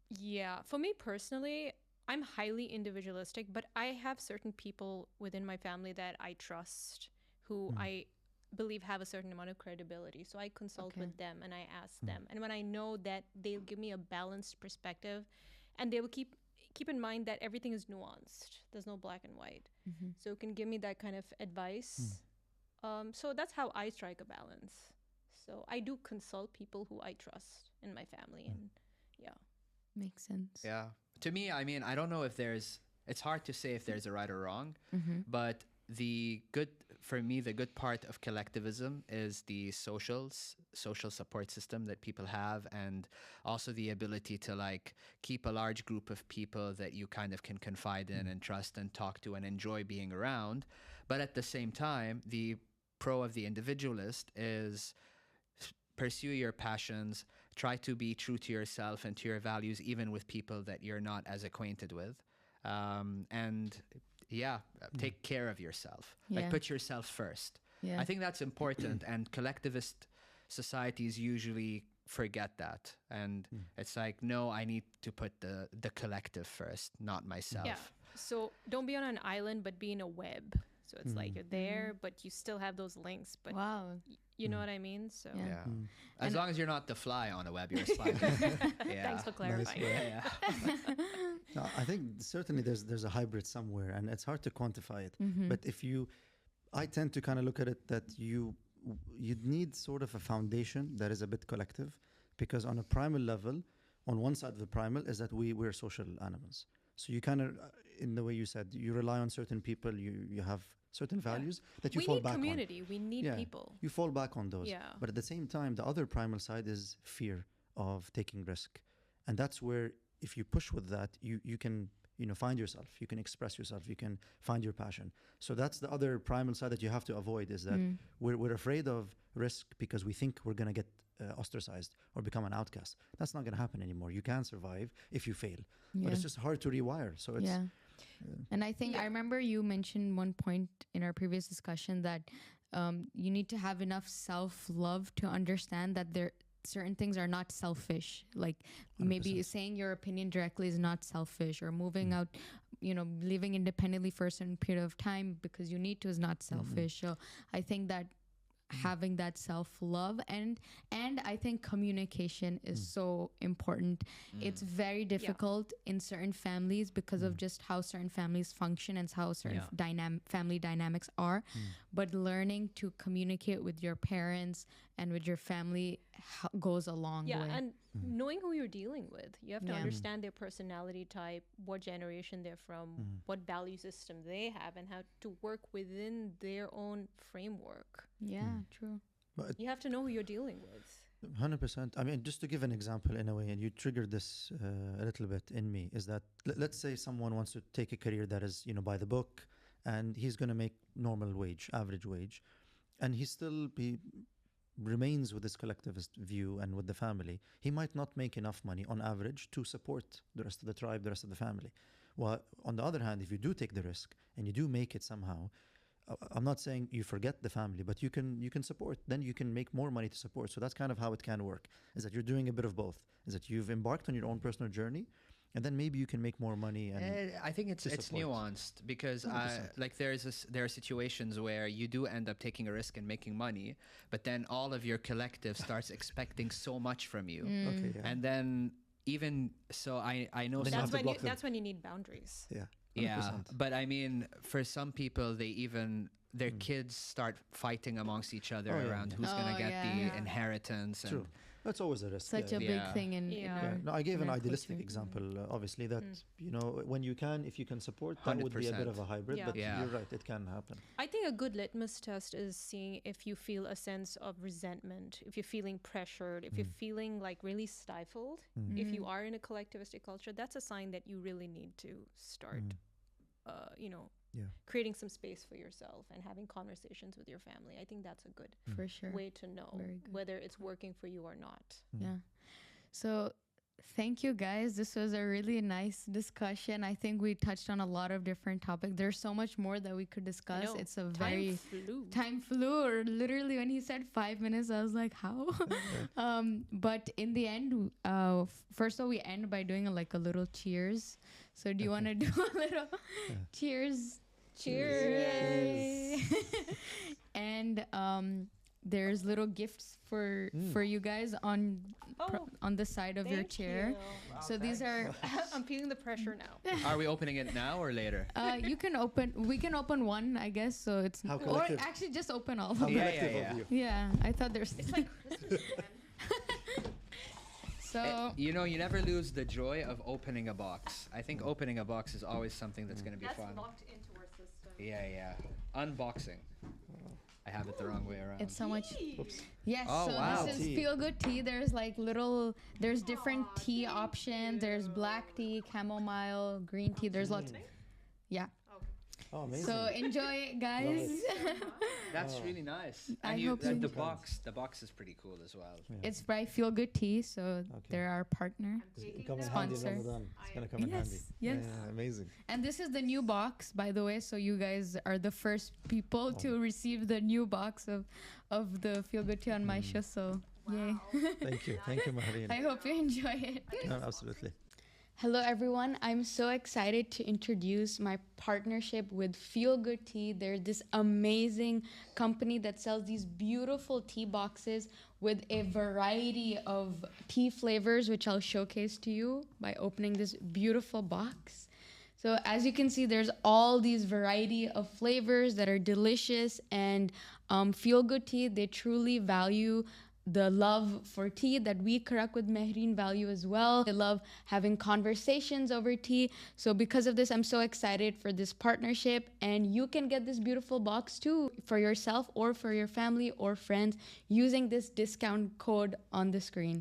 Yeah. For me personally, I'm highly individualistic, but I have certain people within my family that I trust who I believe have a certain amount of credibility. So I consult Okay. with them and I ask them. And when I know that they'll give me a balanced perspective, and they will keep in mind that everything is nuanced. There's no black and white. So it can give me that kind of advice. So that's how I strike a balance. So I do consult people who I trust in my family, and yeah. makes sense. Yeah. To me, I mean, I don't know if there's it's hard to say if there's a right or wrong, Mm-hmm. but for me, the good part of collectivism is the social support system that people have, and also the ability to like keep a large group of people that you kind of can confide in and trust and talk to and enjoy being around. But at the same time, the pro of the individualist is pursue your passions, try to be true to yourself and to your values, even with people that you're not as acquainted with. And take care of yourself. Yeah. Like put yourself first. Yeah. I think that's important, and collectivist societies usually forget that. And it's like, no, I need to put the collective first, not myself. Yeah. So don't be on an island, but be in a web. So it's like you're there, but you still have those links. But Wow. you know what I mean? So Yeah. Yeah. As long as you're not the fly on a web, you're a spider. Yeah. thanks for clarifying. Yeah. No, I think certainly there's a hybrid somewhere, and it's hard to quantify it. Mm-hmm. But I tend to kind of look at it that you'd need sort of a foundation that is a bit collective, because on a primal level, on one side of the primal is that we're social animals. So you kind of, in the way you said, you rely on certain people, you have certain values that you We fall need back community. We need Yeah. people. you fall back on those. Yeah. But at the same time, the other primal side is fear of taking risk. And that's where, if you push with that, you can find yourself, you can express yourself, you can find your passion. So that's the other primal side that you have to avoid, is that we're afraid of risk because we think we're going to get ostracized or become an outcast. That's not going to happen anymore. You can survive if you fail. But it's just hard to rewire. So it's And I think I remember you mentioned one point in our previous discussion that you need to have enough self-love to understand that certain things are not selfish. Like 100%. maybe saying your opinion directly is not selfish, or moving out, living independently for a certain period of time because you need to is not selfish. So I think that having that self-love and I think communication is so important. It's very difficult in certain families because of just how certain families function and how certain family dynamics are. But learning to communicate with your parents and with your family goes a long way. And knowing who you're dealing with. You have to Yeah. understand their personality type, what generation they're from, what value system they have, and how to work within their own framework. Yeah, true. You have to know who you're dealing with. 100%. I mean, just to give an example in a way, and you triggered this a little bit in me, is that let's say someone wants to take a career that is, by the book, and he's going to make normal wage, average wage, and he remains with this collectivist view and with the family. He might not make enough money on average to support the rest of the tribe, the rest of the family. Well, on the other hand, if you do take the risk and you do make it somehow, I'm not saying you forget the family, but you can support. Then you can make more money to support. So that's kind of how it can work, is that you're doing a bit of both. Is that you've embarked on your own personal journey, and then maybe you can make more money. And I think it's support. nuanced because 100%. there are situations where you do end up taking a risk and making money, but then all of your collective starts expecting so much from you, Okay, yeah. and then even so, I know Then you some have to block them. That's when you need boundaries. Yeah. Yeah, 100%. but I mean, for some people, their kids start fighting amongst each other Oh, yeah, around yeah. who's going Oh, to get yeah. the Yeah. inheritance. True. That's always a risk. Such yeah. a big Yeah. thing in Yeah. our No, I gave an our idealistic culture. example, obviously, that, when if you can support, that would be a bit of a hybrid, Yeah. but Yeah. you're right, it can happen. I think a good litmus test is seeing if you feel a sense of resentment, if you're feeling pressured, if you're feeling like really stifled. If you are in a collectivistic culture, that's a sign that you really need to start, Yeah. creating some space for yourself and having conversations with your family. I think that's a good For sure. way to know Very good. whether it's working for you or not. Yeah. So thank you guys. This was a really nice discussion. I think we touched on a lot of different topics. There's so much more that we could discuss. know. It's a Time very flew. time flew, or literally when he said 5 minutes, I was like, how? But in the end, first of all, we end by doing a little cheers. So do you want to do a little cheers? Cheers. Yay. And there's little gifts for you guys on the side of your Thank chair. you. So these are I'm feeling the pressure now. Are we opening it now or later? we can open one, I guess, so it's How or collective. actually just open all How of them. Yeah, collective yeah. of you. Yeah, I thought there's It's like Christmas. So You know, you never lose the joy of opening a box. I think opening a box is always something that's going to be fun. locked into our system. Yeah. Unboxing. I have it the wrong way around. it's so much. Oops. Yes, Oh, so wow. this is Tea. feel good tea. There's like there's different tea options. There's black tea, chamomile, green tea. There's lots. Yeah. Oh, amazing. So enjoy it, guys. That's Oh. really nice. I And you, hope you the enjoy. box is pretty cool as well. Yeah. It's by Feel Good Tea, so they're our partner. It's gonna come in handy in Sponsor. Ramadan. It's gonna come in handy. Yes. Yeah, amazing. And this is the new box, by the way. So you guys are the first people to receive the new box of the Feel Good Tea on my show. So yay! Thank you, Mahreen. I hope you enjoy it. No, absolutely. Hello, everyone. I'm so excited to introduce my partnership with Feel Good Tea. They're this amazing company that sells these beautiful tea boxes with a variety of tea flavors, which I'll showcase to you by opening this beautiful box. So as you can see, there's all these variety of flavors that are delicious, and Feel Good Tea, they truly value the love for tea that we Karak with Mehreen value as well. They love having conversations over tea. So because of this, I'm so excited for this partnership, and you can get this beautiful box too for yourself or for your family or friends using this discount code on the screen.